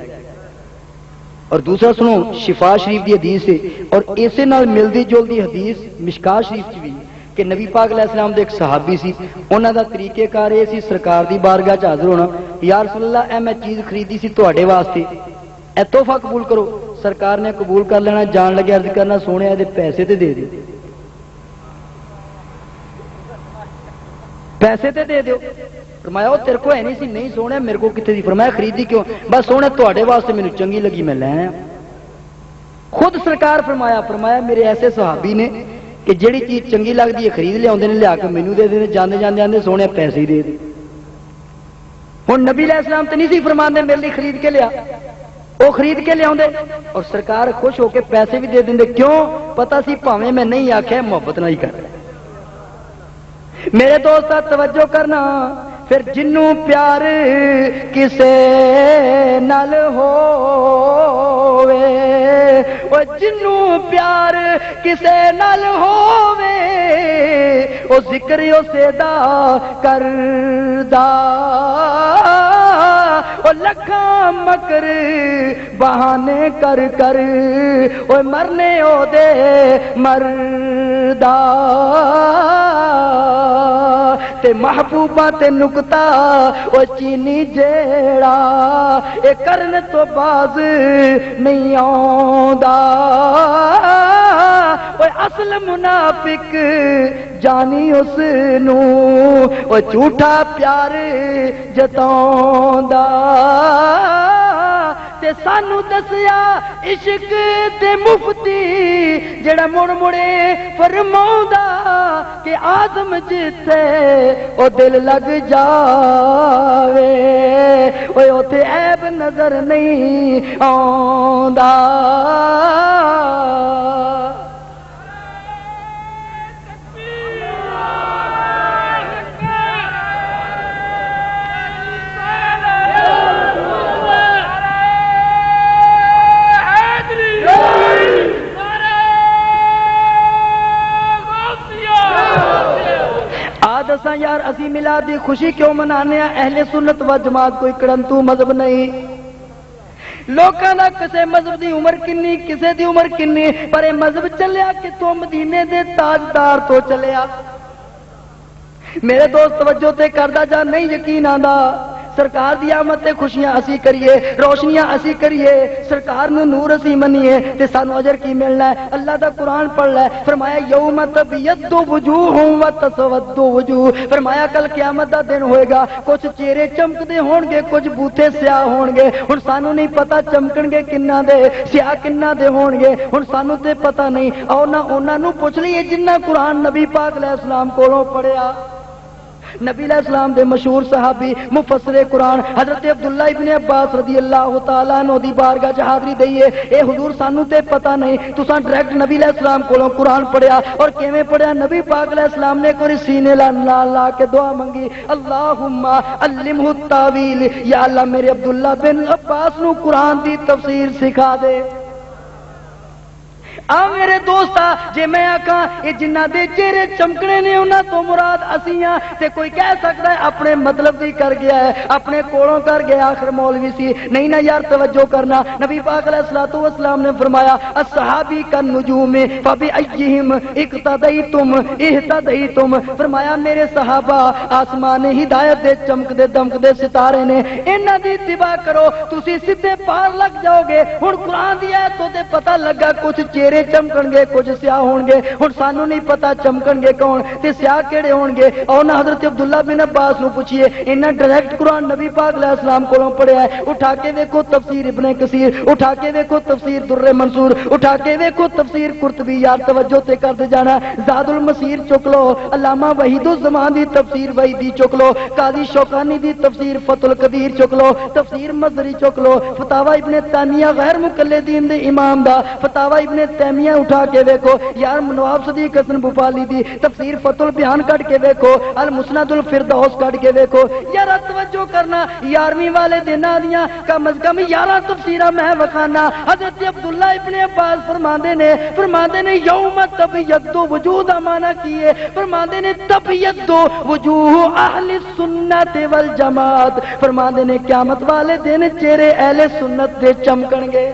اور دوسرا سنو شفا شریف دی حدیث ہے اور اسے نال ملدی جلدی حدیث مشکات شریف چ بھی کہ نبی پاک علیہ السلام دے ایک صحابی سی انہاں دا طریقہ کار یہ سی سرکار دی بارگاہ چ حاضر ہونا یا رسول اللہ اے میں چیز خریدی سی تواڈے واسطے اے تحفہ قبول کرو سرکار نے قبول کر لینا جان لگے عرض کرنا سونے دے پیسے تے دے دیو پیسے تے دے دیو فرمایا وہ تیرے کو ہے نہیں سی نہیں سونے میرے کو کتنے دی فرمایا خریدی کیوں بس سونے تواڈے واسطے مینوں چنگی لگی میں لے آیا خود سرکار فرمایا میرے ایسے صحابی نے کہ جیڑی چیز چنگی لگتی ہے خرید لیا لیا کے مینوں دے دے جاندے جاندے آندے سونے پیسے ہی دے دے ہن نبی علیہ السلام تے نہیں سی فرماندے میرے لیے خرید کے لیا وہ خرید کے لیا اور سرکار خوش ہو کے پیسے بھی دے دیں کیوں پتہ سی بھاویں میں نہیں آکھیا محبت نہ ہی کر میرے دوست توجہ کرنا پھر جنوں پیار کسے نال ہووے او جنوں پیار کسے نال ہووے او ذکر اسے دا کردا او لکھاں مکر بہانے کر کر او مرنے او دے مردا تے محبوبہ تے نکتا او چینی جیڑا اے کرن تو باز نہیں آوندا او اصل منافق جانی اس نو او جھوٹا پیار جتاوندا تے تے سانو دسیا عشق تے مفتی جڑا مڑ مڑے فرماؤندا کہ آدم جتے او دل لگ جاوے اوے اوتھے عیب نظر نہیں آوندا دساں یار اسی میلاد دی خوشی کیوں منانے ہیں؟ اہل سنت و جماعت کوئی کرنتو مذہب نہیں. لوکاں دا کسے مذہب دی عمر کنی کسے دی عمر کنی پر اے مذہب چلیا کہ تو مدینے دے تاجدار تو چلیا. میرے دوست توجہ تے کردا جا نہیں یقین آندا سرکار دی آمد تے خوشیاں اسی کریے روشنیاں اسی کریے سرکار نو نور اسی منیے تے سانو اجر کی ملنا ہے؟ اللہ دا قرآن پڑھ لے فرمایا یوم تبیض وجوہ و تسود وجوہ فرمایا کل قیامت دا دن ہوئے گا کچھ چہرے چمکدے ہون گے کچھ بوتھے سیاہ ہون گے. ہن سانو نہیں پتا چمکن گے کنہ دے سیاہ کنہ دے ہون گے ہن سانو تے پتا نہیں او نہ انہاں نو پوچھ لئیے جنہ قرآن نبی پاک علیہ السلام کولوں پڑھیا. نبی علیہ السلام دے مشہور صحابی مفسر قرآن حضرت عبداللہ ابن عباس رضی اللہ تعالیٰ عنہ دی بارگاہ چ حاضری دئیے اے حضور سانو تے پتہ نہیں تساں ڈائریکٹ نبی علیہ السلام کولوں قرآن پڑھیا اور کیویں پڑھیا؟ نبی پاک علیہ السلام نے کوئی سینے لا کے دعا منگی اللہم علمہ التاویل یا اللہ میرے عبداللہ بن عباس نو قرآن دی تفسیر سکھا دے. میرے دوستا جے میں آکھاں یہ جنہ دے چہرے چمکنے نے انہاں تو مراد اسیاں تے کوئی کہہ سکتا ہے اپنے مطلب دی کر گیا ہے اپنے کولوں کر گیا آخر مولوی سی نہیں نا یار توجہ کرنا. نبی پاک علیہ الصلوۃ والسلام نے فرمایا الصحابی کالنجوم فبأیہم اقتدیتم اہتدیتم فرمایا میرے صحابہ آسمان ہدایت دے چمکدے دمکدے ستارے نے انہاں دی اتباع کرو تسی سیدھے پار لگ جاؤ گے. ہن قرآن دی ایت تو تے پتہ لگا کچھ چہرے چمکن گے کچھ سیاہ ہون گے ہن سانو نہیں پتا چمکن گے کون تے سیاہ کیڑے ہون گے. اور نہ حضرت عبداللہ بن عباس نو پوچھئے انہاں ڈائریکٹ قرآن نبی پاک علیہ السلام کولوں پڑھیا ہے. اٹھا کے دیکھو تفسیر ابن کثیر اٹھا کے دیکھو تفسیر در منصور اٹھا کے دیکھو تفسیر قرطبی یار توجہ تے کر دے جانا زاد المسیر چک لو علامہ وحید الزمان دی تفسیر وحیدی چک لو قاضی شوکانی دی تفسیر فتح القدیر چک لو تفسیر مظہری چک لو فتاوی ابن تیمیہ غیر مقلدین دے امام دا فتاوی ابن تیمیہ اٹھا کے دیکھو یار نواب صدیق حسن بھوپالی دی تفسیر فتح البیان کٹ کے دیکھو المسند الفردوس کٹ کے دیکھو. یار توجہ کرنا 11ویں والے دن دیاں کم از کم 11 تفسیراں میں وکھانا. حضرت عبداللہ ابن عباس فرماندے نے یوم تبیض وجوہ دا معنی کی ہے؟ فرماندے نے تبیض وجوہ اہل سنت والجماعت فرماندے نے قیامت والے دن چہرے اہل سنت دے چمکن گے.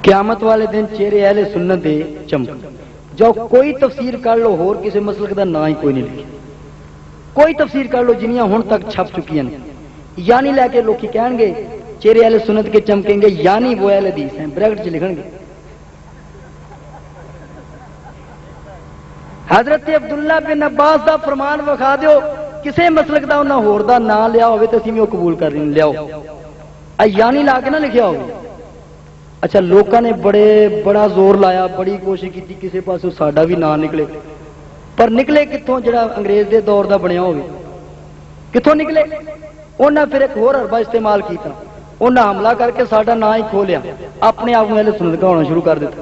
قیامت والے دن چہرے اہل سنت دے چمک جو کوئی تفسیر کر لو ہور کسی مسلک دا نا ہی کوئی نہیں لکھے کوئی تفسیر کر لو جنیاں ہن تک چھپ چکی ہیں یعنی لے کے لوگ کہن گے چہرے اہل سنت کے چمکیں گے یعنی وہ اہل حدیث ہیں بریکٹ چ لکھن گے. حضرت عبداللہ بن عباس دا فرمان وکھا دیو کسے مسلک دا انہاں ہور دا نا لیا ہوئے تو اسی میں وہ قبول کر رہے لیاؤ یعنی لا کے نہ لکھیا ہوگا. اچھا لوگوں نے بڑا زور لایا بڑی کوشش کی کسی پاس ساڈا بھی نام نکلے پر نکلے کتوں جڑا انگریز دے دور دا بنیا ہوگی کتوں نکلے انہاں پھر ایک اور حربہ استعمال کیتا انہاں حملہ کر کے ساڈا نام ہی کھولیا اپنے آپ اہل سنت کا ہونا شروع کر دیتا.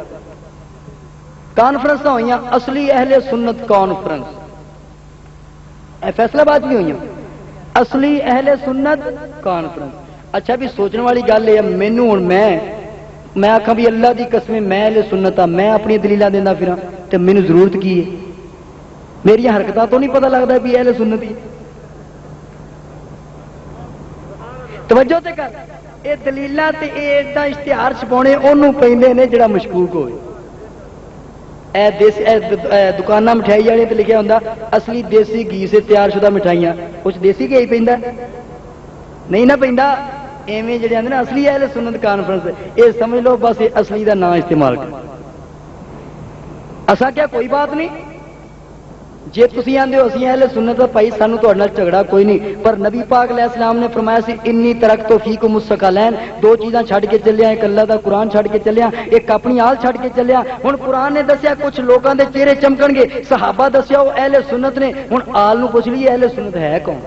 کانفرنس ہوئی اصلی اہل سنت کانفرنس فیصلہ باد بھی ہوئی اصلی اہل سنت کانفرنس. اچھا بھی سوچنے والی گل ہے مینوں ہن میں آخا بھی اللہ دی قسم میں اہل سنت ہاں میں اپنی دلیلاں دینا پھراں تے مینوں ضرورت کی ہے میری حرکتاں تو نہیں پتہ لگتا بھی اہل سنت ہی. توجہ تے کر اے دلیلاں تے اے ایڈا اشتہار چھپاونے اونوں پیندے نے جڑا مشکوک ہوئے. دکاناں مٹھائی والے تے لکھیا ہوندا اصلی دیسی گھی سے تیار شدہ مٹھائیاں کچھ دیسی گھی پیندا نہیں نہ پیندا ایویں جڑے آندے نا اصلی اہل سنت کانفرنس یہ سمجھ لو بس یہ اصلی دا نام استعمال کر اسا کیا کوئی بات نہیں جے تسی آندے ہو اسی اہل سنت دا بھائی سانو تہاڈے نال جھگڑا کوئی نہیں پر نبی پاک علیہ السلام نے فرمایا سی انی ترکت فیکم الثقلین دو چیزاں چھڈ کے چلیا ایک اللہ دا قرآن چھڈ کے چلیا ایک اپنی آل چھڈ کے چلیا ہن قرآن نے دسیا کچھ لوکاں دے چہرے چمکن گے صحابہ دسیا وہ اہل سنت نے ہن آل نو پوچھ لیے اہل سنت ہے کون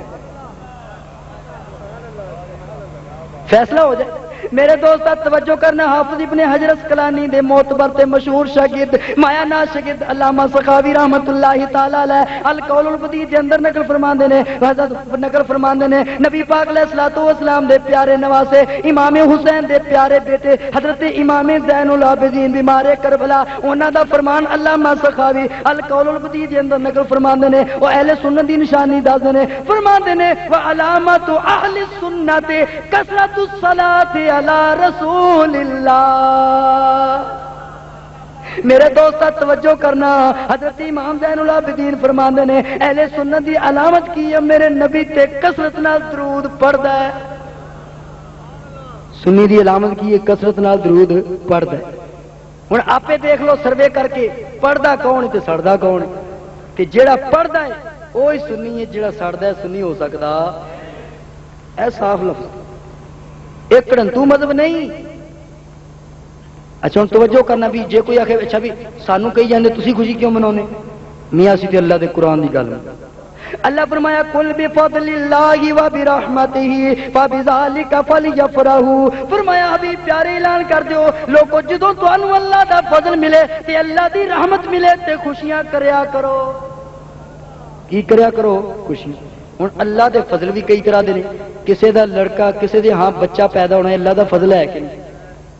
فیصلہ ہو جائے میرے دوست توجہ کرنا حافظ ابن حجر اسقلانی دے معتبر تے مشہور شاگرد مایا ناز شاگرد علامہ سخاوی رحمت اللہ تعالی علیہ القول البدیع دے اندر نقل فرماندے نے حضرت نقل فرماندے نے نبی پاک علیہ الصلوۃ والسلام دے پیارے نواسے امام حسین دے پیارے بیٹے حضرت امام زین العابدین بیمار کربلا انہاں دا فرمان علامہ سخاوی القول البدیع دے اندر نقل فرماندے نے او اہل سنت دی نشانی دسدے نے فرماندے نے وعلامۃ اہل السنت کثرت الصلاۃ علی رسول اللہ میرے دوست توجہ کرنا حضرت امام زین العابدین فرماندے نے اہل سنت دی علامت کی ہے میرے نبی تے کثرت نال درود پڑھدا ہے سنی دی علامت کی ہے کثرت نال درود پڑھدا ہے ہن آپے دیکھ لو سروے کر کے پڑھدا کون تے سڑدا کون تے جیڑا پڑھدا ہے وہی سنی ہے جیڑا سڑدا ہے سنی ہو سکدا اے صاف لفظ ایک کرنتو مذہب نہیں اچھا ہوں توجہ کرنا بھی جے کوئی آخے اچھا بھی سانو کہی جاندے تسی خوشی کیوں مناونے میاں سی تے اللہ دے قرآن دی گل اللہ فرمایا قل بفضل اللہ و برحمتہ فبذلک فلیفرحوا فرمایا حبیب پیارے اعلان کر دیو لوگو جدوں تانوں اللہ دا فضل ملے تے اللہ دی رحمت ملے تے خوشیاں کریا کرو کی کریا کرو خوشی ہوں اللہ دے فضل بھی کئی طرح دے کسے دا لڑکا کسے دے ہاں بچہ پیدا ہونا ہے اللہ دا فضل ہے کہ نہیں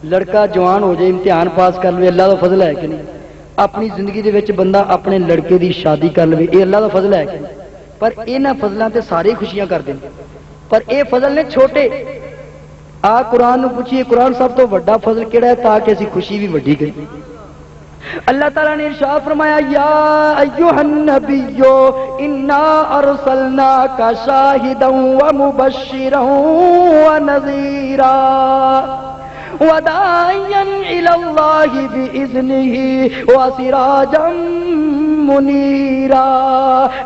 لڑکا جوان ہو جائے امتحان پاس کر لے اللہ دا فضل ہے کہ نہیں اپنی زندگی دے وچ بندہ اپنے لڑکے دی شادی کر لے یہ اللہ دا فضل ہے کہ نہیں پر انہاں فضلاں تے سارے خوشیاں کر دیں پر اے فضل نے چھوٹے آ قرآن نو پوچھیے قرآن سب تو بڑا فضل کیڑا ہے تاکہ اسی خوشی بھی وڈی کریں اللہ تعالیٰ نے ارشاد فرمایا یا ایھا النبی انا ارسلناک شاہدا ومبشرا ونذیرا وداعیا الی اللہ باذنہ وسراجا منیرا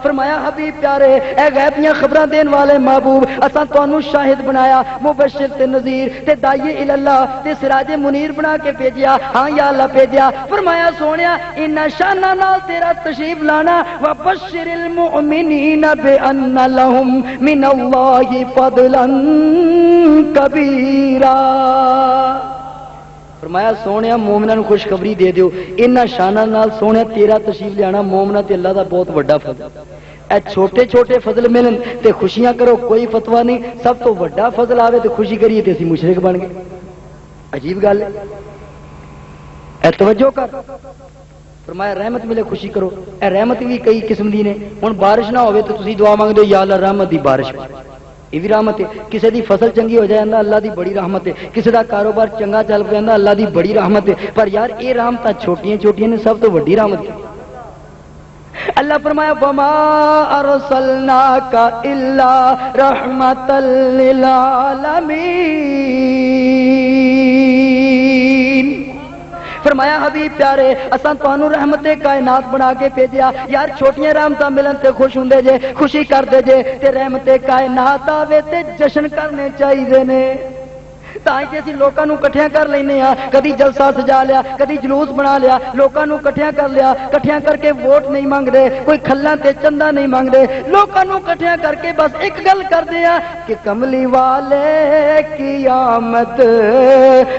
فرمایا حبیب پیارے اے غیب دیاں خبراں دین والے محبوب اساں تانوں شاہد بنایا مبشر تے نذیر تے داعی الی اللہ تے سراج منیر بنا کے بھیجیا ہاں یا اللہ بھیجیا فرمایا سونیا ان شاناں نال تیرا تشریف لانا وبشر المؤمنین بان لهم من اللہ فضلا کبیرا فرمایا سونے مومناں نوں خوشخبری دے دیو انہاں شاناں نال سونے تیرا تشریف لیانا مومناں تے اللہ دا بہت بڑا فضل اے چھوٹے چھوٹے فضل ملن تے خوشیاں کرو کوئی فتوا نہیں سب تو بڑا فضل آوے تے خوشی کریے تے اسی مشرک بن گئے عجیب گل ہے اے توجہ کر فرمایا رحمت ملے خوشی کرو اے رحمت بھی کئی قسم دی نے ہن بارش نہ ہوے تے تسی دعا مانگدے ہو یا اللہ رحمت دی بارش یہ بھی رحمت ہے کسی دی فصل چنگی ہو جائے اندر اللہ دی بڑی رحمت ہے کسی دا کاروبار چنگا چل پہ اندر اللہ دی بڑی رحمت ہے پر یار یہ رحمت چھوٹیاں چھوٹیاں نے سب تو بڑی رحمت ہے اللہ فرمایا وما ارسلناک الا رحمت للعالمین فرمایا حبیب پیارے اساں تانوں رحمت کائنات بنا کے بھیجیا یار چھوٹیاں رحمتاں ملن تے خوش ہوندے جے خوشی کردے جے تے رحمت کائنات آوے تے جشن کرنے چاہیے نے تاں کہ اسی لوکاں نوں کٹھیاں کر لینے ہاں کدی جلسہ سجا لیا کدی جلوس بنا لیا لوکاں نوں کٹھیاں کر لیا کٹھیاں کر کے ووٹ نہیں مانگدے کوئی کھلاں تے چندہ نہیں مانگدے لوکاں نوں کٹھیاں کر کے بس ایک گل کردے ہاں کہ کملی والے کی آمد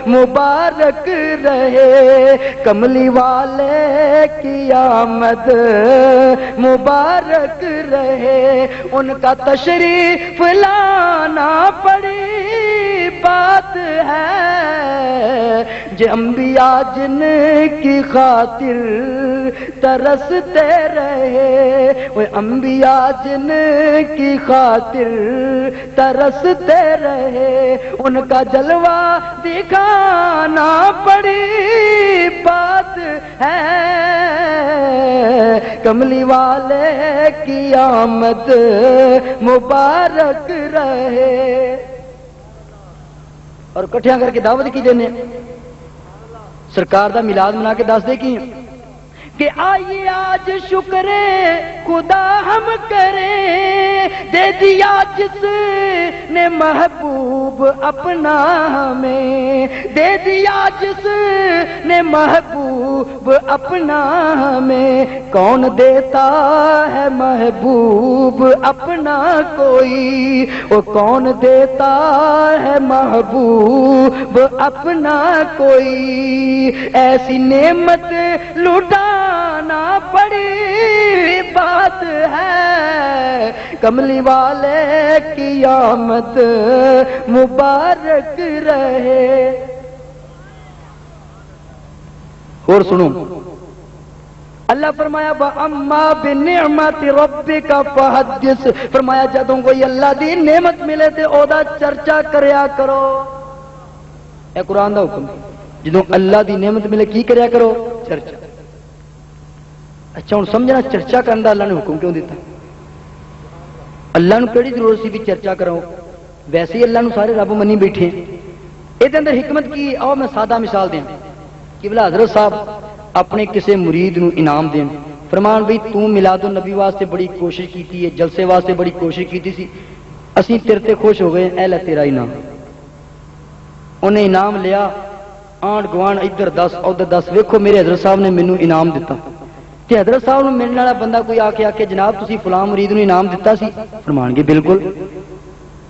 مبارک رہے کملی والے کی آمد مبارک رہے ان کا تشریف لانا بڑی بات ہے جو انبیاء جن کی خاطر ترستے رہے وہ انبیاء جن کی خاطر ترستے رہے ان کا جلوہ دکھانا بڑی بات ہے کملی والے کی آمد مبارک رہے اور کٹھیاں کر کے دعوت کی دینے سرکار دا میلاد منا کے دس دے کی کہ آئیے آج شکر خدا ہم کریں دے دیا جس نے محبوب اپنا ہمیں دے دیا جس نے محبوب اپنا ہمیں کون دیتا ہے محبوب اپنا کوئی وہ کون دیتا ہے محبوب اپنا کوئی ایسی نعمت لٹانا بڑی بات ہے کملی والے کی آمد مبارک رہے. اور سنو اللہ فرمایا وَأَمَّا بِنِعْمَةِ رَبِّكَ فَحَدِّثْ فرمایا جدوں کوئی اللہ دی نعمت ملے تے او دا چرچا کریا کرو. اے قرآن دا حکم جدوں اللہ دی نعمت ملے کی کریا کرو چرچا. اچھا ہوں سمجھنا چرچا کرنے دا اللہ نے حکم کیوں دیتا اللہ نو کیڑی ضرورت سی بھی چرچا کرو ویسے ہی اللہ نو سارے رب منی بیٹھے ہیں. یہ اندر حکمت کی آؤ میں سادہ مثال دیں کہ بلا حضرت صاحب اپنے کسی مرید نو انعام دین فرمان بھئی تو میلاد النبی واسطے بڑی کوشش کیتی ہے جلسے واسطے بڑی کوشش کیتی سی اسی تیرے تے خوش ہو گئے اے لے تیرا انعام. انہیں انعام لیا آنڈ گوان ادھر دس ادھر دس ویکھو میرے حضرت صاحب نے مینوں انعام دیتا تے حضرت صاحب نو ملنے والا بندہ کوئی آ کے جناب تسی فلاں مرید نو انعام دیتا سی فرمان گے بالکل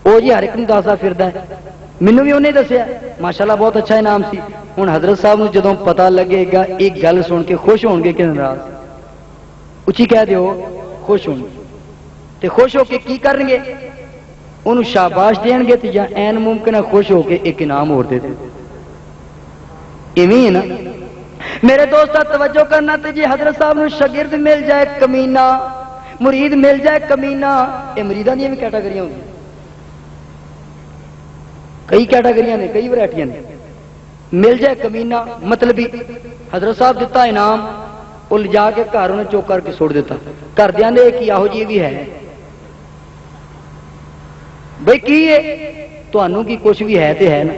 او جی ہر ایک نو دسدا پھردا ہے مینوں بھی انہیں دسیا ماشاءاللہ بہت اچھا انعام سی. ہن حضرت صاحب نو جدوں پتہ لگے گا ایک گل سن کے خوش ہون گے کہ ناراض اچھی کہہ دیو خوش ہون تے خوش ہو کے کی کرن گے انہوں شاباش دین گے تے یا این ممکن ہے خوش ہو کے ایک انعام اور دے دے. ایویں ہے نا میرے دوستاں توجہ کرنا تے جی حضرت صاحب نو شاگرد مل جائے کمینہ مرید مل جائے کمینہ اے مریداں دی بھی کیٹاگریاں ہوندی کئی کیٹاگریاں نے کئی ورائٹیاں نے مل جائے کمینہ مطلبی حضرت صاحب دیتا انعام وہ لے جا کے گھر انہیں چوک کر کے چھوڑ دیتا گھر دیاں نے کہ آہو جی بھی ہے بھئی کی ہے تانوں کی کچھ بھی ہے تے ہے نا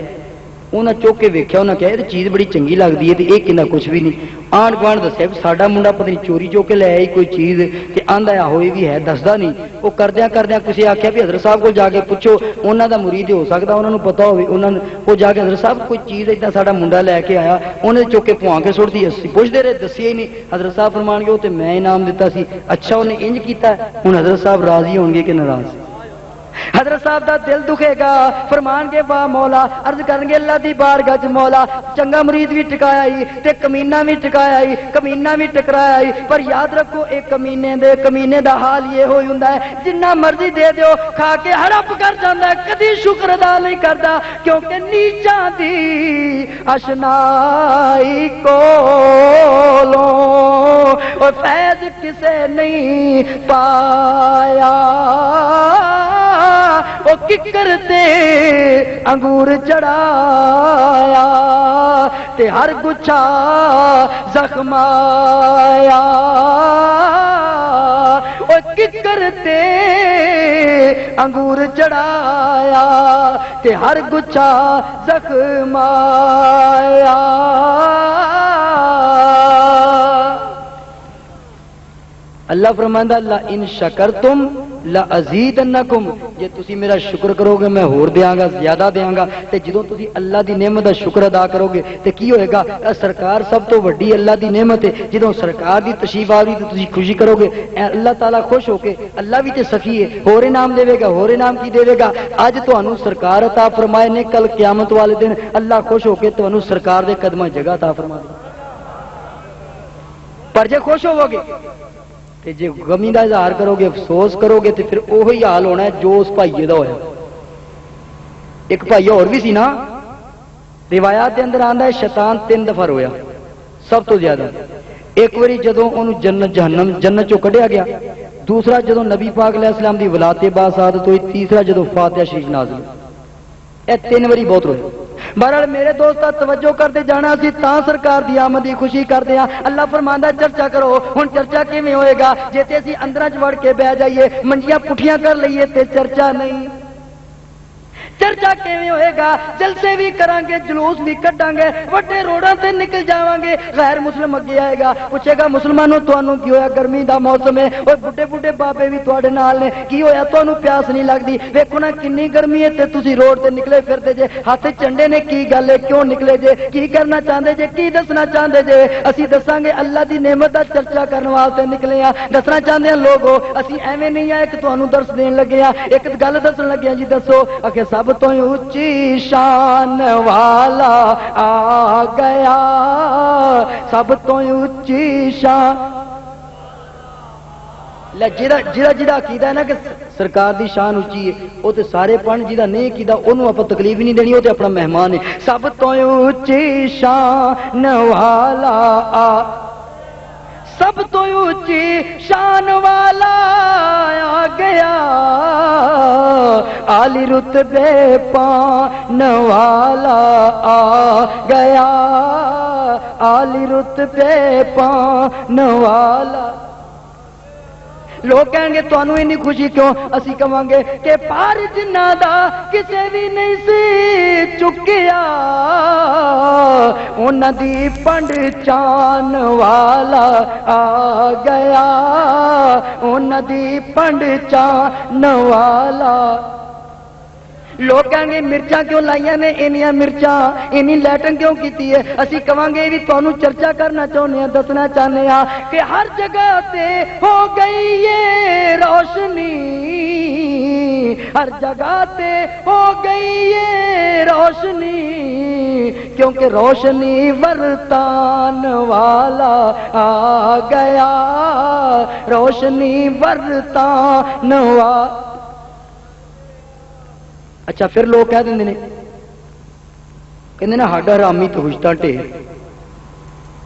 انہاں چوک کے ویکھیا انہاں کہا یہ چیز بڑی چنگی لگدی ہے تے یہ کنا کچھ بھی نہیں آنڈ گوانڈ دسیا ساڈا منڈا پتہ نہیں چوری چوک کے لے آئی کوئی چیز تے آندا آہو یہ بھی ہے دسدا نہیں وہ کردیاں کسی آکھیا بھی حضرت صاحب کو جا کے پوچھو انہاں دا مرید ہو سکدا انہاں نو پتہ ہوے انہاں وہ جا کے حضرت صاحب کوئی چیز اتنا ساڈا منڈا لے کے آیا انہیں چوک کے پواں کے سٹ دی اسی پوچھدے رہے دسیا ہی نہیں حضرت صاحب فرمان گے تے میں انعام دیتا سی اچھا انہیں انج کیتا ہن حضرت صاحب راضی ہون گے کہ ناراض حضرت صاحب دا دل دکھے گا فرمان کے واہ مولا عرض کرن گے اللہ دی بارگاہ وچ مولا چنگا مرید بھی ٹکایا ہی تے کمینہ بھی ٹکایا ہی کمینہ بھی ٹکرایا ہی پر یاد رکھو ایک کمینے دا حال یہ ہوئی ہوندا ہے جنہ مرضی دے دیو کھا کے ہڑپ کر جاندا ہے کدی شکر ادا نہیں کردا کیونکہ نیچاں دی اشنائی کولوں اور فیض کسے نہیں پایا وہ ککر تے انگور چڑھایا تے ہر گچھا زخم آیا وہ ککر تے انگور چڑھایا تے ہر گچھا زخم آیا. اللہ فرماندا لئن شکرتم لازیدنکم جے تسی میرا شکر کرو گے میں ہور دیاں گا زیادہ دیاں گا تے جدوں تسی اللہ دی نعمت دا شکر ادا کرو گے تے کی ہوئے گا سرکار سب تو وڈی اللہ دی نعمت ہے جدوں سرکار دی تشریف آوی تے تسی خوشی کرو گے اللہ تعالی خوش ہو کے اللہ بھی تے سخی ہے ہور انعام دے گا ہور انعام کی دے گا. اج تانوں سرکار عطا فرمائے نے کل قیامت والے دن اللہ خوش ہو کے تانوں سرکار دے قدماں جگہ عطا فرما دے. پر جے خوش ہوو گے تے جے غمی دا اظہار کرو گے افسوس کرو گے تے پھر وہی حال ہونا ہے جو اس بھائیے دا ہویا. ایک بھائی اور بھی سی نا روایات دے اندر آندا ہے شیطان 3 دفعہ رویا سب تو زیادہ. ایک واری جدوں اونوں جنت چوں کڈیا گیا دوسرا جدوں نبی پاک علیہ السلام دی ولادت باسعادت ہوئی تیسرا جدوں فاتحہ شریف نازل اے 3 واری بہت رویا. بہرحال میرے دوستا توجہ کرتے جانا سی تاں سرکار دی آمد دی خوشی کرتے ہیں. اللہ فرماندا چرچا کرو. ہن چرچا کیویں ہوئے گا جے تے اسی اندراں چ وڑ کے بیٹھ جائیے منجیاں پٹھیاں کر لئیے تے چرچا نہیں. چرچا کیویں ہوئے گا؟ جلسے بھی کریں گے، جلوس بھی کڈاں گے، وڈے روڈاں تے نکل جاواں گے، غیر مسلم اگے آئے گا، پوچھے گا مسلمانوں تانوں کی ہویا؟ گرمی دا موسم ہے، اوے بڈھے بڈھے بابے بھی تواڈے نال نے، کی ہویا؟ تانوں پیاس نہیں لگدی؟ ویکھو نا کنی گرمی ہے تے تسی روڈ تے نکلے پھردے جے، ہاتھ چنڈے نے، کی گل ہے؟ کیوں نکلے جے؟ کی کرنا چاہندے جے؟ کی دسنا چاہندے جے؟ اسی دساں گے اللہ دی نعمت دا چرچا کرن واسطے نکلے ہاں، دسنا چاہندے ہاں لوگو، اسی ایویں نہیں آئے کہ تانوں درس دین لگے ہاں، ایک گل دسن لگے ہاں جی دسو کہ سب تو اونچی شان والا آ گیا، سب تو اونچی شان جہاں عقیدہ ہے نا کہ سرکار دی شان اونچی ہے، وہ تو سارے پڑھن، جہاں نہیں عقیدہ انہوں آپ تکلیف ہی نہیں دینی، وہ تو اپنا مہمان ہے۔ سب تو اونچی شان والا آ، سب تو اونچی شان والا آ گیا، عالی رتبے پان والا آ گیا، عالی رتبے پان والا۔ لوگ کہیں گے تانوں اتنی خوشی کیوں؟ اسی کہاں گے کہ پار جنہ دا کسے بھی نہیں سی چکیا، انہاں دی پنڈ چان والا آ گیا، انہاں دی پنڈ چان والا۔ لوگ کہیں گے مرچاں کیوں لائیاں نے انیاں مرچاں، اینی لیٹن کیوں کیتی ہے؟ اسی کہاں گے بھی تانوں چرچا کرنا چاہنے ہیں، دسنا چاہنے ہیں کہ ہر جگہ تے ہو گئی یہ روشنی، ہر جگہ تے ہو گئی یہ روشنی، کیونکہ روشنی ورتان والا آ گیا، روشنی ورتان والا۔ اچھا پھر لوگ کہہ دیں نے کہندے نا ہاڈا حرامی تو حجتا ٹھیر،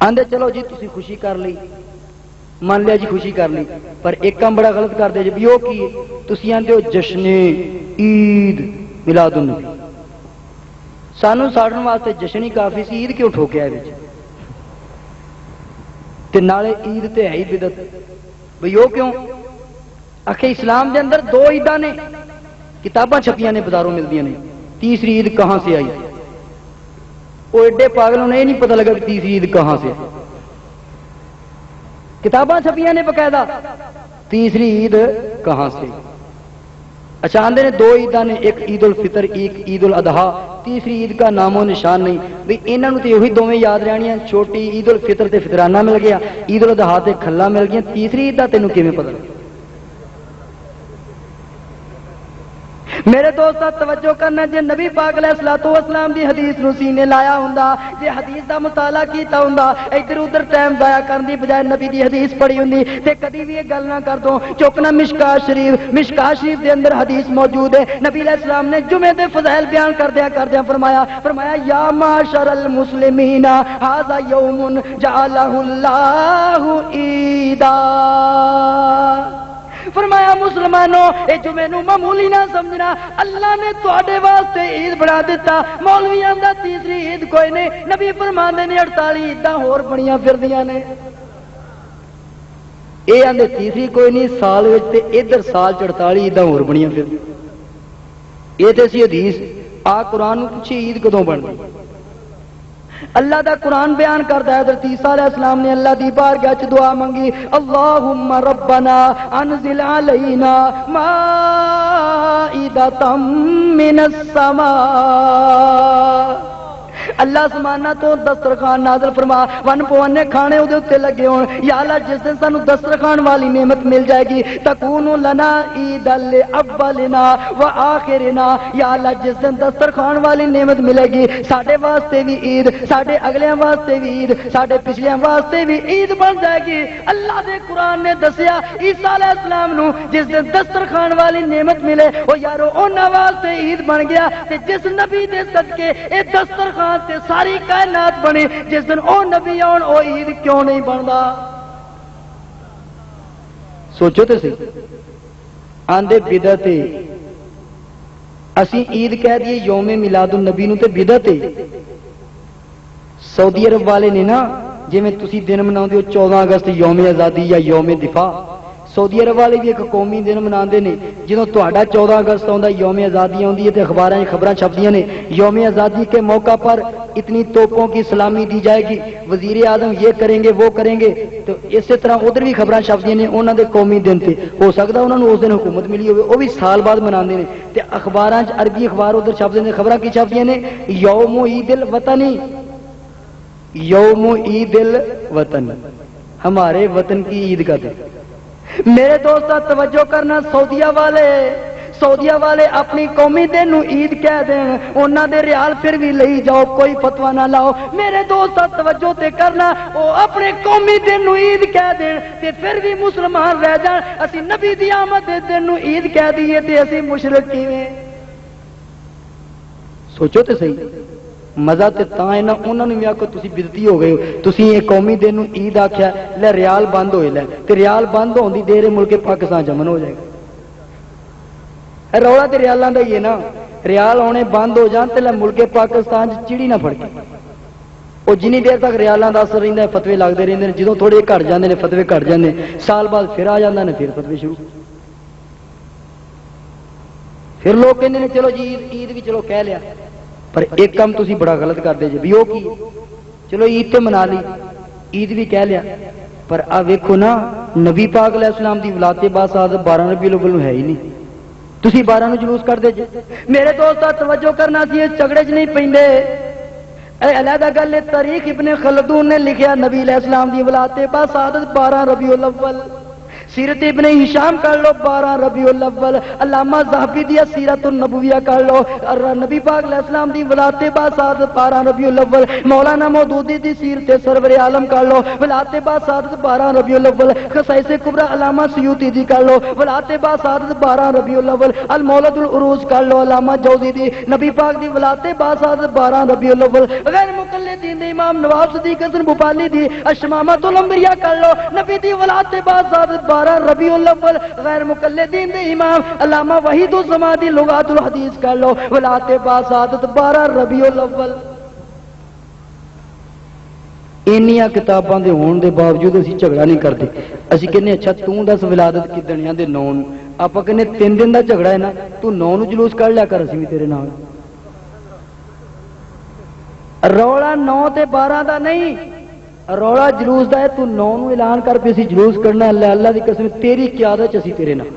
آندے چلو جی تسی خوشی کر لی، مان لیا جی خوشی کر لی، پر ایک کام بڑا غلط کر دے جی بھی وہ کی تسی آندے ہو جشن عید میلاد النبی، سانوں ساڑھن واسطے جشن ہی کافی سی، عید کیوں ٹھوکیا ہے تے نالے عید تے ہے ہی بدعت، بھئی وہ کیوں؟ آخے اسلام دے اندر دو عیداں نے، کتاباں چھپیاں نے بازاروں ملدیاں نے، تیسری عید کہاں سے آئی؟ وہ ایڈے پاگلوں نے یہ نہیں پتہ لگا کہ تیسری عید کہاں سے آئی، کتاباں چھپیاں نے باقاعدہ، تیسری عید کہاں سے؟ اچھا آندے نے دو عیداں نے، ایک عید الفطر ایک عید الاضحیٰ، تیسری عید کا نام و نشان نہیں، بھئی انہاں نوں تے وہی دوویں یاد رہنیاں، چھوٹی عید الفطر تے فطرانہ مل گیا، عید الاضحیٰ تے کھلا مل گیا، تیسری عید دا تینوں کیویں پتہ لگا؟ میرے دوستاں توجہ کرنا، جے نبی پاک علیہ الصلوۃ والسلام دی حدیث نو سینے لایا ہوندا، جے حدیث دا مطالعہ کیتا ہوندا، ادھر ادھر ٹائم ضائع کرن دی بجائے نبی دی حدیث پڑھی ہوندی تے کدی بھی یہ گل نہ کر دو چوکنا مشکات شریف دے اندر حدیث موجود ہے، نبی علیہ السلام نے جمعے دے فضائل بیان کردیاں فرمایا یا معاشر المسلمین ھذا یوم جعلہ اللہ عیدا، فرمایا مسلمانوں اے جمعے نو معمولی نہ سمجھنا، اللہ نے تواڈے واسطے عید بنا دیتا، مولویاں دا تیسری عید کوئی نہیں، نبی فرماندے نے 48 عیداں ہور بنیاں پھردیاں نے، اے آندے تیسری کوئی نہیں، سال وچ تے ادھر سال 48 عیداں ہور بنیاں پھردیاں، اے تے سی حدیث آ قرآن نو پوچھی عید کدوں بنتی؟ اللہ دا قرآن بیان کرتا ہے، حضرت عیسیٰ علیہ السلام نے اللہ دی بارگاہ چ دعا منگی، اللہم ربنا انزل علینا مائدۃ من السماء، اللہ سمانا تو دسترخوان نازل فرما، ون پوانے کھانے وہ اتنے لگے ہون، یا اللہ جس دن سانو دسترخوان والی نعمت مل جائے گی، تکون لنا عید الاولنا و آخرنا، یا اللہ جس دن دسترخوان والی نعمت ملے گی ساڈے واسطے بھی عید، ساڈے اگلیاں واسطے بھی عید، ساڈے پچھلیاں واسطے بھی عید بن جائے گی۔ اللہ دے قرآن نے دسیا عیسیٰ علیہ السلام نو جس دن دسترخوان والی نعمت ملے وہ یارو انہاں واسطے عید بن گیا، تے جس نبی دے صدقے اے دسترخوان تے ساری کائنات بنی، جس دن او نبی آن او عید کیوں نہیں بندا؟ سوچو تے صحیح، آندے بدعت اسی عید کہہ دیے یوم میلاد النبی نو تے بدعت سعودی عرب والے نے نا جی میں تسی دن مناؤندے ہو 14 اگست یوم آزادی یا یوم دفاع، سعودی عرب والے بھی ایک قومی دن مناتے ہیں جدوں تہاڈا 14 اگست آتا یوم آزادی آتی ہے تو اخباراں خبراں چھپدیاں نے یوم آزادی کے موقع پر اتنی توپوں کی سلامی دی جائے گی، وزیر اعظم یہ کریں گے وہ کریں گے، تو اسی طرح ادھر بھی خبراں چھپدیاں نے انہوں دے قومی دن تے ہو سکتا انہوں نے اس دن حکومت ملی ہوئے وہ بھی سال بعد مناتے ہیں تے اخباراں عربی اخبار ادھر چھپدے نے خبراں کی چھپدیاں نے یوم عید الوطنی، یوم عید الوطن، ہمارے وطن کی عید کا دن۔ میرے دوستاں توجہ کرنا، سعودیہ والے اپنی قومی دن نو عید کہہ دین، انہاں دے ریال پھر بھی لئی جاؤ، کوئی فتوا نہ لاؤ۔ میرے دوستاں توجہ تے کرنا، او اپنے قومی دن نو عید کہہ دین تے پھر بھی مسلمان رہ جان، اسی نبی دی آمد دے دن نو عید کہہ دیے تے اسی مشرک کیویں؟ سوچو تے صحیح، مزہ تے تاں ہے نا، انہوں نے بھی آکو تسی بدعتی ہو گئے ہو، تسی یہ قومی دن نو عید آکھیا لے ریال بند ہوئے لے تے ریال بند ہون دی دیر ملک پاکستان جمن ہو جائے گا۔ رولا تے ریالاں دا ہی ہے نا، ریال ہونے بند ہو جان تے لے ملک پاکستان چڑی نہ پھڑ کے، وہ جنی دیر تک ریالاں دا اثر رہندا ہے فتوی لگدے رہندے نے، جدوں تھوڑے گھٹ جاندے نے فتوی گھٹ جاندے، سال بعد پھر آ جاندا نے پھر فتوی شروع، پھر لوگ کہندے نے چلو جی عید بھی چلو کہہ لیا، پر ایک کام تسی بڑا غلط کرتے جی، بھی وہ کی چلو عید تے منا لی، عید بھی کہہ لیا، پر آ ویکھو نا نبی پاک علیہ السلام دی ولادت باسعادت 12 ربیع الاول ہے ہی نہیں، تسی 12 نو جلوس کر دے جی۔ میرے دوستاں توجہ کرنا سی، اس جھگڑے 'چ نہیں پیندے۔ اے علیحدہ گل ہے، تاریخ ابن خلدون نے لکھیا نبی علیہ السلام دی ولادت باسعادت 12 ربیع الاول، سیرت ابن ہشام کر لو 12 ربیع الاول، علامہ ذہبی دی سیرت النبویہ کر لو، نبی پاک علیہ السلام دی ولادت باسعادت 12 ربیع الاول، مولانا مودودی دی سیرت سرور عالم کر لو ولادت باسعادت 12 ربیع الاول، خصائص کبریٰ علامہ سیوطی دی کر لو ولادت باسعادت 12 ربیع الاول، المولد العروج کر لو علامہ جوزی دی، نبی پاک دی ولادت باسعادت 12 ربیع الاول، غیر مقلدین دی امام نواب صدیق حسن بھوپالی دی اشمامۃ الانبیاء کر لو، نبی دی ولادت باسعادت 12 ربیع الاول، غیر مقلدین دے امام علامہ وحید الزمان دی لغات الحدیث کر لو ولادت باسعادت 12 ربیع الاول۔ انیاں کتاباں دے ہون دے باوجود اسی جھگڑا نہیں کرتے، اسی کہنے اچھا توں دس ولادت کدن ہے دے 9 نو، آپ کہنے 3 دن دا جھگڑا ہے نا، تو 9 نو جلوس کر لیا کر، اسی بھی تیرے نال۔ رولا 9 تے 12 دا نہیں، رولا جلوس دا ہے، تو 9 نو اعلان کر پہ اسی جلوس کرنا، اللہ دی قسم تیری قیادت اسی تیرے نال،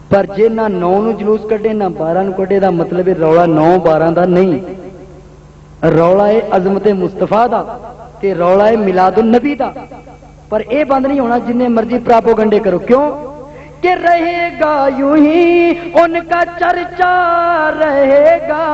پر جے نہ 9 نو جلوس کڈے نہ 12 نو کڈے دا مطلب ہے رولا 9 12 دا نہیں، رولا ہے عظمت مصطفیٰ دا تے رولا ہے میلاد النبی دا، پر اے بند نہیں ہونا جننے مرضی پراپوگنڈے کرو، کیوں کہ رہے گا یوں ہی ان کا چرچا، رہے گا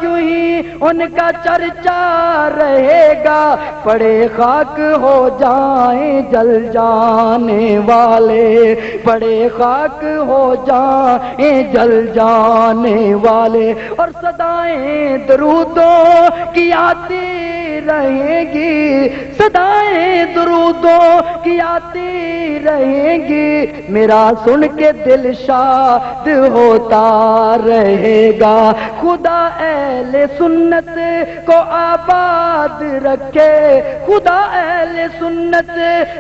یوں ہی ان کا چرچا رہے گا، پڑے خاک ہو جائیں جل جانے والے، پڑے خاک ہو جائیں جل جانے والے، اور صدائیں درودوں کی آتی رہیں گی، صدائیں درودوں کی آتی رہیں گی، میرا سن کے دل شاد ہوتا رہے گا، خدا اہل سنت کو آباد رکھے، خدا اہل سنت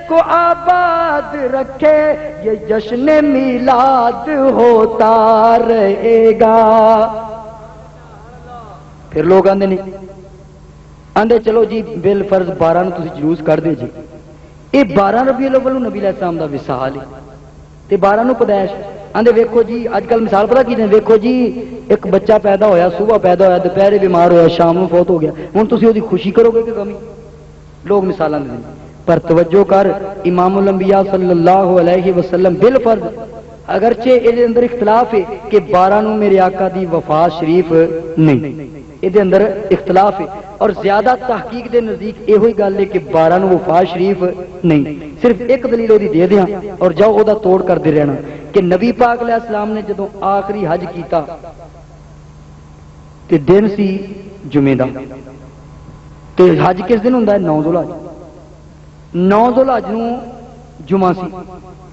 کو آباد رکھے، یہ جشن میلاد ہوتا رہے گا۔ پھر لوگ آندے نہیں، آندے چلو جی بل فرض 12 نو تسی جلوس کر دے جی، یہ 12 ربیع الاول نبی علیہ السلام دا وصال ہے تے 12 نو پیدائش، آندے ویکھو جی اج کل مثال پتہ کی نے، ویکھو جی ایک بچہ پیدا ہویا، صبح پیدا ہویا، دوپہرے بیمار ہویا، شام نو فوت ہو گیا، ہن تسی اودی خوشی کرو گے کہ غمی؟ لوگ مثالاں دے، پر توجہ کر، امام الانبیاء صلی اللہ علیہ وسلم بالفرض اگرچہ یہ اندر اختلاف ہے کہ 12 نو میرے آقا دی وفات شریف نہیں، یہ اندر اختلاف ہے، اور زیادہ تحقیق دے نزدیک یہ گل ہے کہ 12 نو وفات شریف نہیں، صرف ایک دلیل وہی دے دیاں اور جاؤ وہ توڑ کر دے رہنا کہ نبی پاک علیہ السلام نے جدوں آخری حج کیتا تے دن سی جمعے دا، تے حج کس دن ہوندا ہے؟ 9 ذوالحج، 9 ذوالحج نو جمعہ سی،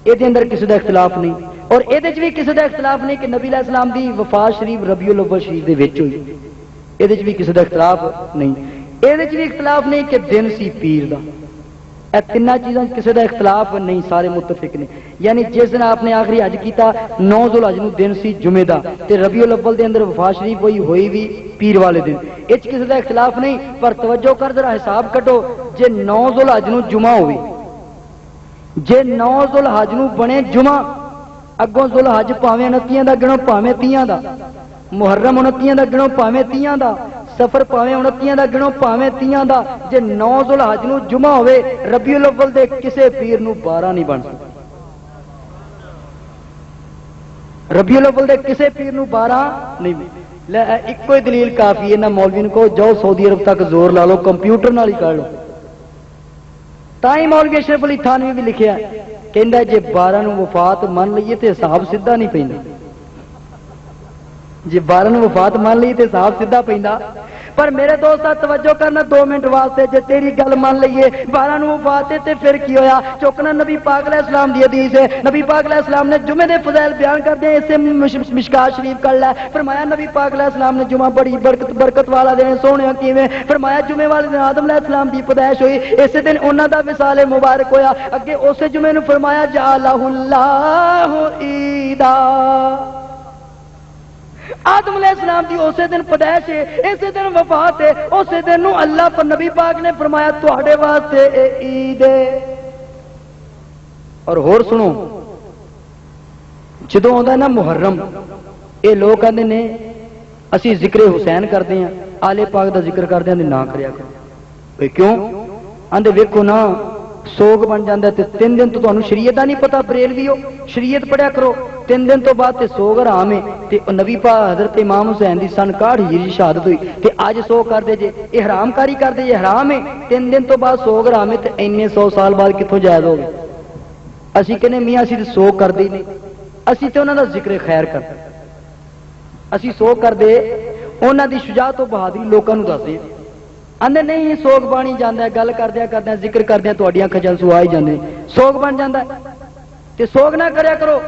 یہ اندر کسی دا اختلاف نہیں، اور یہ بھی کسی دا اختلاف نہیں کہ نبی علیہ السلام دی وفات شریف ربیع الاول شریف دے وچ ہوئی، یہ بھی کسی دا اختلاف نہیں، یہ بھی اختلاف نہیں کہ دن سی پیر دا، اے تینوں چیزاں کسی دا اختلاف نہیں، سارے متفق نے. یعنی جس دن آپ نے آخری حج کیتا 9 ذوالحج نو دن سی جمعے دا تے ربیع الاول دے اندر وفات شریف ہوئی بھی پیر والے دن، اچ کسی دا اختلاف نہیں. پر توجہ کر ذرا حساب کٹو، جے 9 ذوالحج نو جمعہ ہوئی، جے 9 ذوالحج نو بنے جمعہ، اگوں ذوالحج پاویں 29 دا گنو پاویں 30 دا، محرم 29 دا گنو پاویں 30 دا، سفر پاویں 29 دا گنو پاویں 30 دا. جے 9 ذوالحج نو جمعہ ہوئے ربیع الاول دے کسے پیر نو 12 نہیں بن سکتا. ربیع الاول دے کسے پیر نو 12 نہیں. لے ایک ہی دلیل کافی ہے. نہ مولوی کو جاؤ سعودی عرب تک زور لا لو، کمپیوٹر نال ہی کر لو. تائی مولوی اشرف علی تھانوی بھی لکھیا کہندا جے 12 نو وفات مان لئیے تے حساب سیدھا نہیں پیندا. جی 12 نو وفات مان لی تے حساب سیدھا پیندا. پر میرے دوست توجہ کرنا 2 منٹ واسطے، جے تیری گل مان لئیے 12 نو وفات تے پھر کی ہویا؟ چوکنا نبی پاک علیہ السلام دی حدیث ہے. نبی پاک علیہ السلام نے جمعے دے فضائل بیان کردے اسے مشکات شریف کر لے. فرمایا نبی پاک علیہ السلام نے جمعہ بڑی برکت والا دن سونے کیویں؟ فرمایا جمعے والے دن آدم علیہ السلام دی پیدائش ہوئی، اسی دن انہاں دا وصال مبارک ہویا. اگے اسے جمعے نو فرمایا جعلہ اللہ عیدا. آدم علیہ السلام دی اسی دن پیدائش ہے، اسی دن وفات ہے، اسی دن نو اللہ پر نبی پاک نے فرمایا تواڈے واسطے اے عید ہے. اور ہور سنو، جدوں آندا نا محرم، اے لوگ کہندے نے اسی ذکر حسین کردے ہیں، آلے پاک دا ذکر کردے ہیں نہ کریا کرو. اے کیوں؟ آندے ویکھو نا سوگ بن جاندا تے 3 دن تو تانوں شریعت دا نہیں پتہ، بریلوی ہو شریعت پڑھیا کرو. 3 دن تو بعد تے سوگ حرام ہے. تے نبی پاک حضرت امام حسین دی سن 61 ہجری شہادت ہوئی تے اج سوگ کر دے جے، اے حرام کاری کر دے جے، حرام ہے. 3 دن تو بعد سوگ حرام ہے تے اینے 100 سال بعد کتھوں جائز ہو گئے؟ اسی کہنے میاں اسی تے سوگ کر دے نہیں، اسی تے انہاں دا ذکر خیر کر دے، اسی سوگ کر دے انہاں دی شجاعت و بہادری لوکاں نوں دس دے. آندے نہیں سوگ بانی جاندا ہے، گل کردیا ذکر کردیا تہاڈیاں کھجل سو آ ہی جاندے، سوگ بن جاندا ہے. تے سوگ نہ کریا کرو،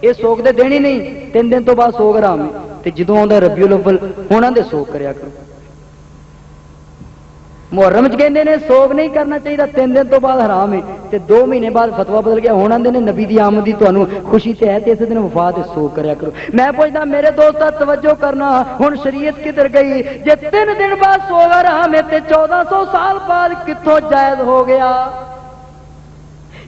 اے سوگ دے دین ہی نہیں. 3 دن تو بعد سوگ حرام ہے تے جدوں آندا ربیع الاول انہاں دے سوگ کریا کرو. محرم چ کہندے نے سوگ نہیں کرنا چاہیے، 3 دن تو بعد حرام ہے تے 2 مہینے بعد فتوا بدل گیا. ہن آندے نے نبی دی آمد دی تانوں خوشی تے ہے تے اس دن وفات تے سوگ کریا کرو. میں پوچھدا میرے دوستا توجہ کرنا، ہن شریعت کدھر گئی؟ جے 3 دن بعد سوگ حرام ہے تے 1400 سال بعد کتھوں جائز ہو گیا؟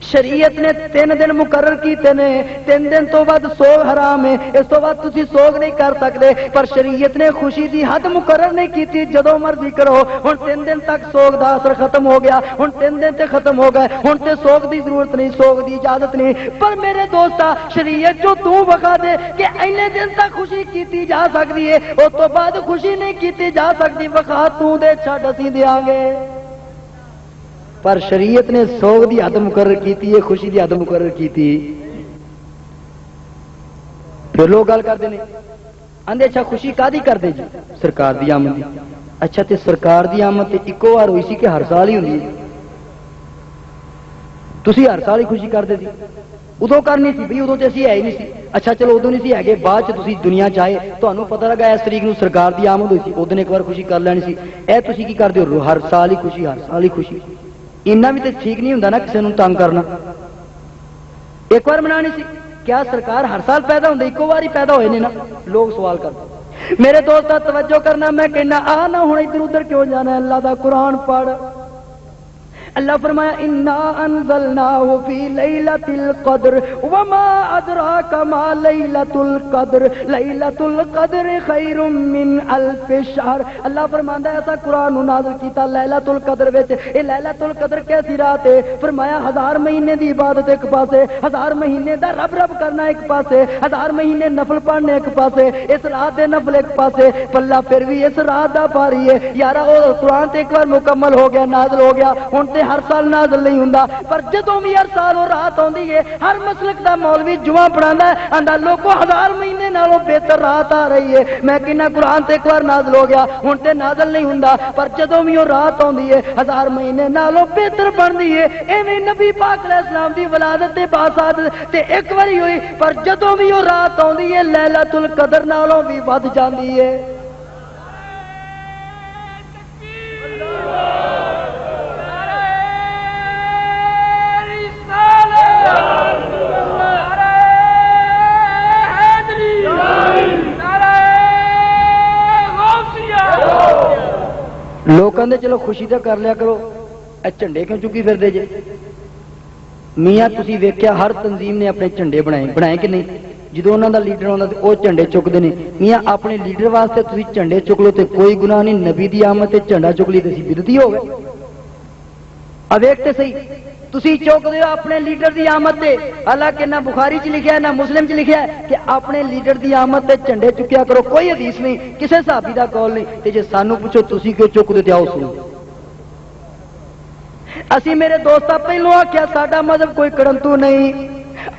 شریعت نے 3 دن مقرر کیتے نے، 3 دن تو بعد سوگ حرام ہے، اس تو بعد تسی سوگ نہیں کر سکتے. پر شریعت نے خوشی دی حد مقرر نہیں کیتی، جدوں مرضی کرو. ہن 3 دن تک سوگ دا اثر ختم ہو گیا، ہن 3 دن تے ختم ہو گئے، ہن تے سوگ دی ضرورت نہیں، سوگ دی اجازت نہیں. پر میرے دوستا شریعت جو تو بخا دے کہ اینے دن تک خوشی کیتی جا سکتی ہے، اس تو بعد خوشی نہیں کیتی جا سکتی، بخا تو دے چھڈ اسی دیاں گے. پر شریعت نے سوگ دی حد مقرر کیتی ہے، خوشی دی حد مقرر کیتی. پھر لوگ گل کرتے ہیں آندے اچھا خوشی کادی کرتے جی؟ سرکار دی آمد دی. اچھا تے سرکار دی آمد تے ایکو بار ہوئی سی کہ ہر سال ہی ہوندی ہے؟ تسی ہر سال ہی خوشی کرتے سی، ادو کرنی سی بھئی، ادو تے اسی ہے ہی نہیں سی. اچھا چلو ادو نہیں سی ہے، بعد چ تسی دنیا چاہے تانوں پتہ لگا اس تاریخ نو سرکار دی آمد ہوئی سی، ادن ایک بار خوشی کر لینی سی. اے تسی کی کردے ہو؟ ہر سال ہی خوشی، ہر سال ہی خوشی. اینا بھی تے ٹھیک نہیں ہوندا نا کسی نوں تنگ کرنا. ایک بار منانی سی. کیا سرکار ہر سال پیدا ہوندے؟ ایکو بار ہی پیدا ہوئے نے نا. لوگ سوال کرتے. میرے دوست توجہ کرنا، میں کہنا آ نہ ہن ادھر ادھر کیوں جانا ہے؟ اللہ دا قرآن پڑھ. اللہ فرمایا انا انزلناه فی لیلۃ القدر وما ادراک ما لیلۃ القدر لیلۃ القدر خیر من الف شہر. اللہ فرماندا ہے ایسا قرآن نازل کیتا لیلۃ القدر وچ. اے لیلۃ القدر کیسی رات ہے؟ فرمایا 1000 مہینے دی عبادت ایک پاسے، 1000 مہینے دا رب رب کرنا ایک پاسے، 1000 مہینے نفل پڑھنے ایک پاسے، اس رات دے نفل ایک پاسے. پلہ پھر بھی اس رات دا پاری ہے یارا. او قرآن تے ایک بار مکمل ہو گیا، نازل ہو گیا، ہن تے ہر سال نازل نہیں ہوندا. پر جدوں بھی ہر سال وہ رات آندی ہے، ہر مسلک دا مولوی جمعہ پڑھاندا ہے، آندا لوگوں 1000 مہینے نالوں بہتر رات آ رہی ہے. میں کہنا قرآن تے ایک بار نازل ہو گیا، ہن تے نازل نہیں ہوندا. پر جدوں بھی وہ رات آندی ہے 1000 مہینے نالوں بہتر بنتی ہے. ایویں نبی پاک علیہ السلام دی ولادت تے باسات تے ایک باری ہوئی، پر جدوں بھی وہ رات آندی ہے لیلۃ القدر نالوں بھی ود جاندی ہے. ਕਹਿੰਦੇ ਚਲੋ ਖੁਸ਼ੀ ਤਾਂ ਕਰ ਲਿਆ ਕਰੋ, ਇਹ ਝੰਡੇ ਕਿਉਂ ਚੁੱਕੀ ਫਿਰਦੇ ਜੇ? ਮੀਆਂ ਤੁਸੀਂ ਵੇਖਿਆ ਹਰ ਤਨਜ਼ੀਮ ਨੇ ਆਪਣੇ ਝੰਡੇ ਬਣਾਏ ਕਿ ਨਹੀਂ? ਜਦੋਂ ਉਹਨਾਂ ਦਾ ਲੀਡਰ ਆਉਂਦਾ ਤੇ ਉਹ ਝੰਡੇ ਚੁੱਕਦੇ ਨੇ। ਮੀਆਂ ਆਪਣੇ ਲੀਡਰ ਵਾਸਤੇ ਤੁਸੀਂ ਝੰਡੇ ਚੁੱਕ ਲਓ ਤੇ ਕੋਈ ਗੁਨਾਹ ਨਹੀਂ, ਨਬੀ ਦੀ ਆਮਦ ਤੇ ਝੰਡਾ ਚੁੱਕ ਲਈ ਤੇ ਅਸੀਂ ਬਿਦਤੀ ਹੋ ਗਏ। ਆ ਵੇਖ ਤੇ ਸਹੀ, ਤੁਸੀਂ ਚੁੱਕਦੇ ਹੋ ਆਪਣੇ ਲੀਡਰ ਦੀ ਆਮਦ ਤੇ, ਹਾਲਾਂਕਿ ਨਾ ਬੁਖਾਰੀ 'ਚ ਲਿਖਿਆ ਨਾ ਮੁਸਲਿਮ 'ਚ ਲਿਖਿਆ ਕਿ ਆਪਣੇ ਲੀਡਰ ਦੀ ਆਮਦ ਤੇ ਝੰਡੇ ਚੁੱਕਿਆ ਕਰੋ। ਕੋਈ ਹਦੀਸ ਨਹੀਂ, ਕਿਸੇ ਸਾਹਬੀ ਦਾ ਕੌਲ ਨਹੀਂ। ਤੇ ਜੇ ਸਾਨੂੰ ਪੁੱਛੋ ਤੁਸੀਂ ਕਿਉਂ ਚੁੱਕਦੇ ਤੇ ਆਓ ਸੁਣੋ। ਅਸੀਂ ਮੇਰੇ ਦੋਸਤਾਂ ਪਹਿਲੋਂ ਆਖਿਆ ਸਾਡਾ ਮਜ਼ਹਬ ਕੋਈ ਕਰੰਤੂ ਨਹੀਂ।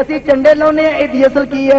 ਅਸੀਂ ਝੰਡੇ ਲਾਉਨੇ ਆ, ਇਹਦੀ ਅਸਲ ਕੀ ਹੈ?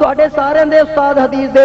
ਤੁਹਾਡੇ ਸਾਰਿਆਂ ਦੇ ਉਸਤਾਦ ਹਦੀਸ ਦੇ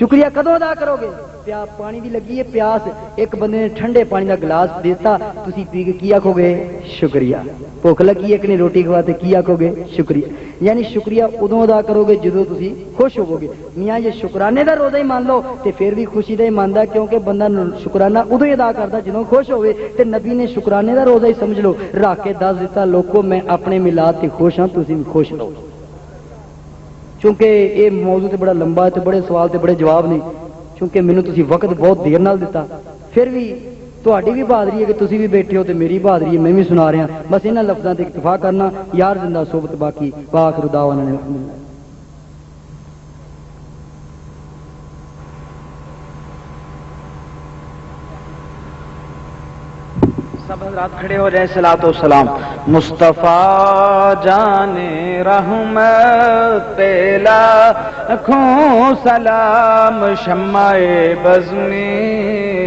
شکریہ کدوں ادا کرو گے؟ پانی دی لگی ہے پیاس، ایک بندے نے ٹھنڈے پانی دا گلاس دیتا، تسی پی کے کی آکھو گے؟ شکریہ۔ بھوک لگی ایک نے روٹی کھواتے کی آکھو گے؟ شکریہ۔ یعنی شکریہ ادوں ادا کرو گے جدوں تسی خوش ہوو گے۔ میاں یہ شکرانے دا روزہ ہی مان لو تے پھر بھی خوشی دا ہی ماندا، کیونکہ بندہ شکرانہ ادوں ہی ادا کردا جدوں خوش ہوئے۔ تے نبی نے شکرانے دا روزہ ہی سمجھ لو رکھ کے دس دیتا، لوکو میں اپنے میلاد تے خوش ہاں، تسی بھی خوش رہو۔ چونکہ یہ موضوع تے بڑا لمبا ہے تے بڑے سوال تے بڑے جواب نہیں، چونکہ مینوں تسی وقت بہت دیر نال دیتا، پھر بھی تہاڈی بھی بہادری ہے کہ تسی بھی بیٹھے ہو تے میری بہادری ہے میں بھی سنا رہا، بس انہاں لفظاں تے اکتفا کرنا، یار زندہ صحبت باقی، وآخر دعوانا الحمدللہ۔ سب حضرات کھڑے ہو جائیں، صلاۃ و سلام۔ مصطفیٰ جان رحمت پہ لاکھوں سلام، شمع بزم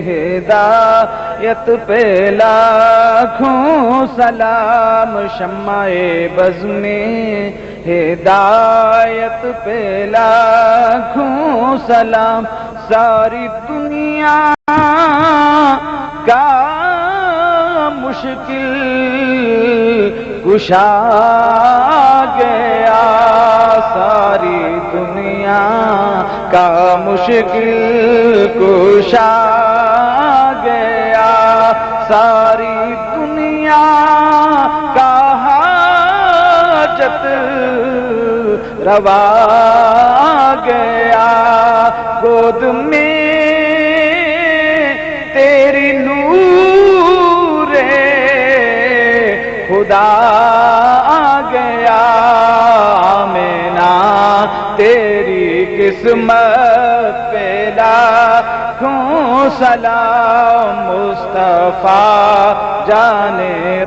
ہدایت پہ لاکھوں سلام، شمع بزم ہدایت پہ لاکھوں سلام، ساری دنیا کا مشکل کشا گیا، ساری دنیا کا مشکل کشا گیا، ساری دنیا کا حاجت روا گیا، گود میں تیری نور خدا آ گیا، آمینہ تیری قسمت پہ لاکھوں سلام، مصطفیٰ جان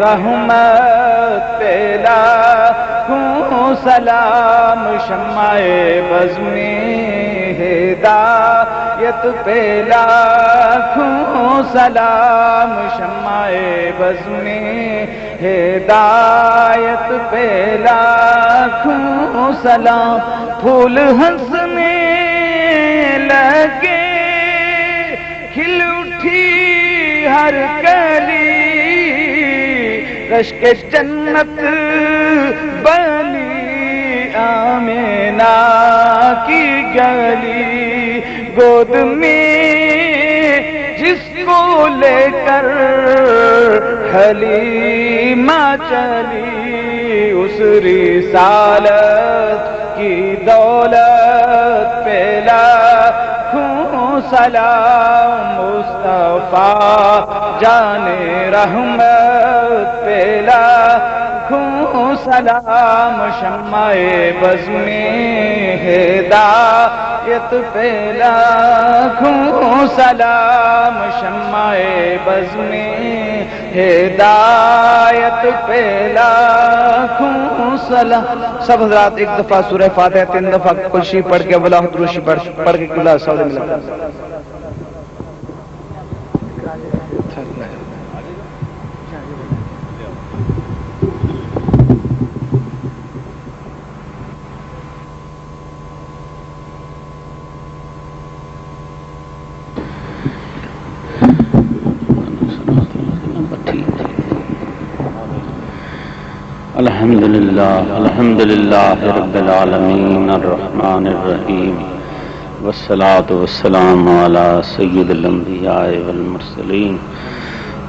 رحمت پہ لاکھوں سلام، شمع بزم ہدایت پہ لاکھوں سلام، شمع بزم ہدایت پہ لاکھوں سلام، پھول ہنسنے لگے کھل اٹھی ہر کلی، رشک جنت بنی آمینہ کی گلی، گود میں جس کو لے کر حلیمہ چلی، اس رسالت کی دولت پہ لاکھوں سلام، مصطفیٰ جان رحمت پہ لاکھوں سلام، شمع بزم ہدایت پہ لاکھوں سلام، شمع بزم ہدایت پہ لاکھوں سلام۔ سب حضرات ایک دفعہ سورہ فاتحہ 3 دفعہ کلشی پڑھ کے اللہ دروشی پڑھ کے قبلہ سعود ملا۔ الحمد للہ رب العالمین الرحمن الرحیم، والصلاة والسلام علی سید الانبیاء والمرسلین،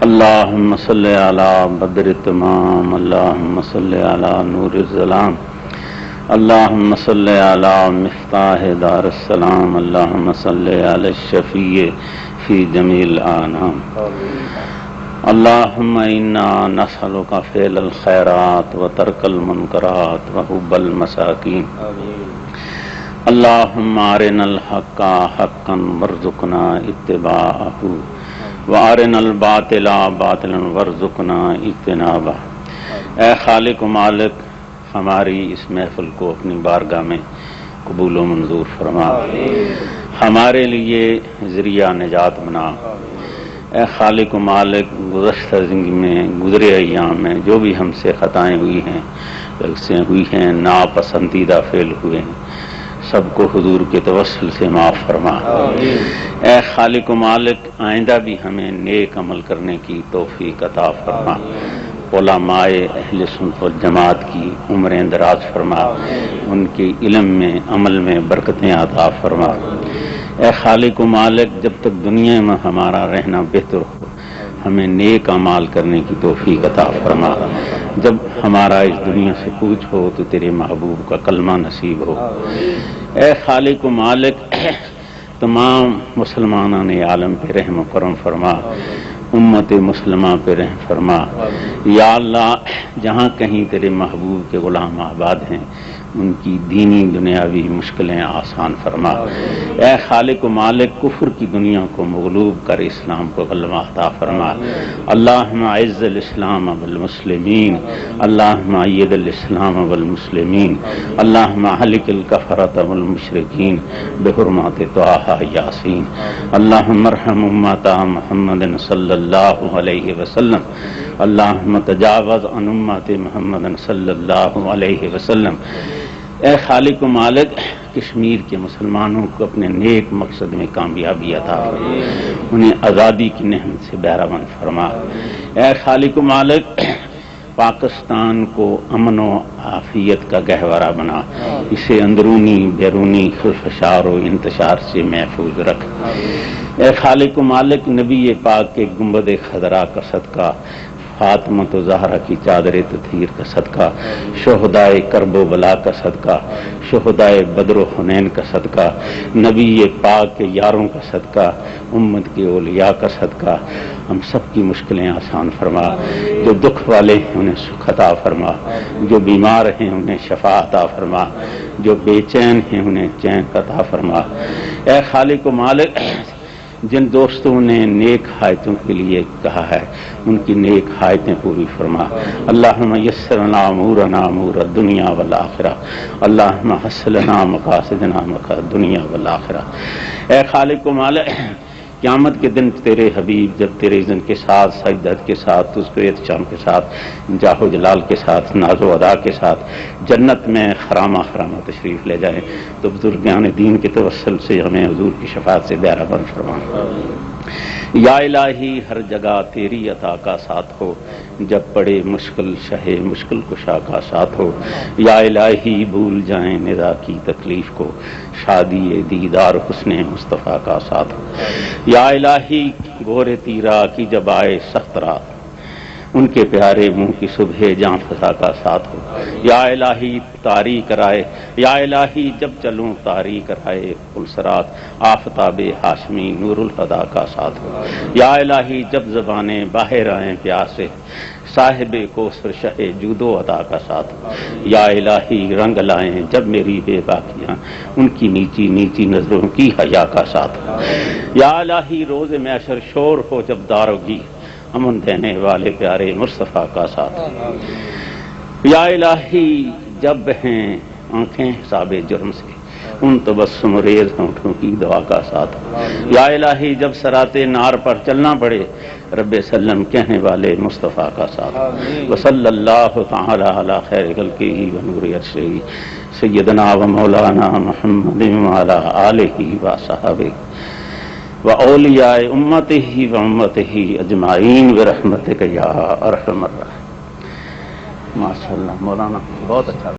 اللہم صلی علی بدر تمام، اللہم صلی علی نور الظلام، اللہم صلی علی مفتاح دار السلام، اللہم صلی علی الشفیع فی جمیع الانام، اللہم انا نسألک فعل الخیرات و ترک المنکرات و حب المساکین، اللہم ارنا الحق حقا وارزقنا اتباعہ و ارنا الباطل باطلا وارزقنا اجتنابہ۔ اے خالق و مالک، ہماری اس محفل کو اپنی بارگاہ میں قبول و منظور فرما، ہمارے لیے ذریعہ نجات بنا۔ اے خالق و مالک، گزشتہ زندگی میں گزرے ایام میں جو بھی ہم سے خطائیں ہوئی ہیں، غلطیاں ہوئی ہیں، ناپسندیدہ فعل ہوئے ہیں، سب کو حضور کے توسل سے معاف فرما۔ اے خالق و مالک آئندہ بھی ہمیں نیک عمل کرنے کی توفیق عطا فرما۔ علماء اہل سنت والجماعت کی عمریں دراز فرما، ان کے علم میں عمل میں برکتیں عطا فرما۔ اے خالق و مالک جب تک دنیا میں ہمارا رہنا بہتر ہو ہمیں نیک اعمال کرنے کی توفیق عطا فرما۔ جب ہمارا اس دنیا سے کوچ ہو تو تیرے محبوب کا کلمہ نصیب ہو۔ اے خالق و مالک تمام مسلمانان عالم پہ رحم و کرم فرما، امت مسلمہ پہ رحم فرما۔ یا اللہ جہاں کہیں تیرے محبوب کے غلام آباد ہیں ان کی دینی دنیاوی مشکلیں آسان فرما۔ اے خالق و مالک کفر کی دنیا کو مغلوب کر اسلام کو غلبہ عطا فرما۔ اللہم اعز الاسلام والمسلمین، اللہم اید الاسلام والمسلمین، اللہم اہلک الکفرۃ والمشرکین بحرمات طٰہٰ یاسین، اللہم ارحم امت محمد صلی اللہ علیہ وسلم، اللہم تجاوز عن امت محمد صلی اللہ علیہ وسلم۔ اے خالق و مالک کشمیر کے مسلمانوں کو اپنے نیک مقصد میں کامیابی عطا فرما، انہیں آزادی کی نعمت سے بہرہمند فرما۔ اے خالق و مالک پاکستان کو امن و عافیت کا گہوارہ بنا، اسے اندرونی بیرونی خلفشار و انتشار سے محفوظ رکھ۔ اے خالق و مالک نبی پاک کے گنبد خضرا کا صدقہ، فاطمۃ و زہرا کی چادر تطہیر کا صدقہ، شہدائے کرب و بلا کا صدقہ، شہدائے بدر و حنین کا صدقہ، نبی پاک کے یاروں کا صدقہ، امت کے اولیاء کا صدقہ ہم سب کی مشکلیں آسان فرما۔ جو دکھ والے ہیں انہیں سکھ عطا فرما، جو بیمار ہیں انہیں شفا عطا فرما، جو بے چین ہیں انہیں چین عطا فرما۔ اے خالق و مالک جن دوستوں نے نیک حایتوں کے لیے کہا ہے ان کی نیک حایتیں پوری فرما۔ اللہم یسر لنا امورنا امور الدنیا والآخرہ، اللہم حصل لنا مقاصدنا مقاصد الدنیا والآخرہ۔ اے خالق و مالک قیامت کے دن تیرے حبیب جب تیرے اذن کے ساتھ سجدت کے ساتھ تجھ کو احتشام کے ساتھ جاہ و جلال کے ساتھ ناز و ادا کے ساتھ جنت میں خرامہ خرامہ تشریف لے جائیں تو بزرگان دین کے توسل سے ہمیں حضور کی شفاعت سے بہرہمند فرما۔ یا الہی ہر جگہ تیری عطا کا ساتھ ہو، جب پڑے مشکل شہ مشکل کشا کا ساتھ ہو۔ یا الہی بھول جائیں ندا کی تکلیف کو، شادی دیدار حسن مصطفیٰ کا ساتھ ہو۔ یا الہی گورے تیرا کی جب آئے سخت رات ان کے پیارے منہ کی صبح جاں فضا کا ساتھ ہو۔ یا الہی تاریک رائے، یا الہی جب چلوں تاریک رائے پلسرات آفتاب ہاشمی نور الہدا کا ساتھ ہو۔ یا الہی جب زبانیں باہر آئیں پیاسے صاحب کوثر شہ جود و عطا کا ساتھ ہو۔ یا الہی رنگ لائیں جب میری بے باکیاں ان کی نیچی نیچی نظروں کی حیا کا ساتھ ہو۔ یا الہی روز محشر شور ہو جب داروگی امن دینے والے پیارے مصطفیٰ کا ساتھ ہو۔ یا الہی جب ہیں آنکھیں حساب جرم سے ان تبسم ریز ہونٹوں کی دعا کا ساتھ ہو۔ یا الہی جب صراط نار پر چلنا پڑے رب سلم کہنے والے مصطفیٰ کا ساتھ ہو۔ وصلی اللہ تعالی علی خیر خلقہ و نور عرشہ سیدنا و مولانا محمد وعلی آلہ و صحابہ و اولیاء امتہ و امتہ اجمعین برحمتک یا ارحم الراحمین۔ ماشاءاللہ مولانا بہت اچھا۔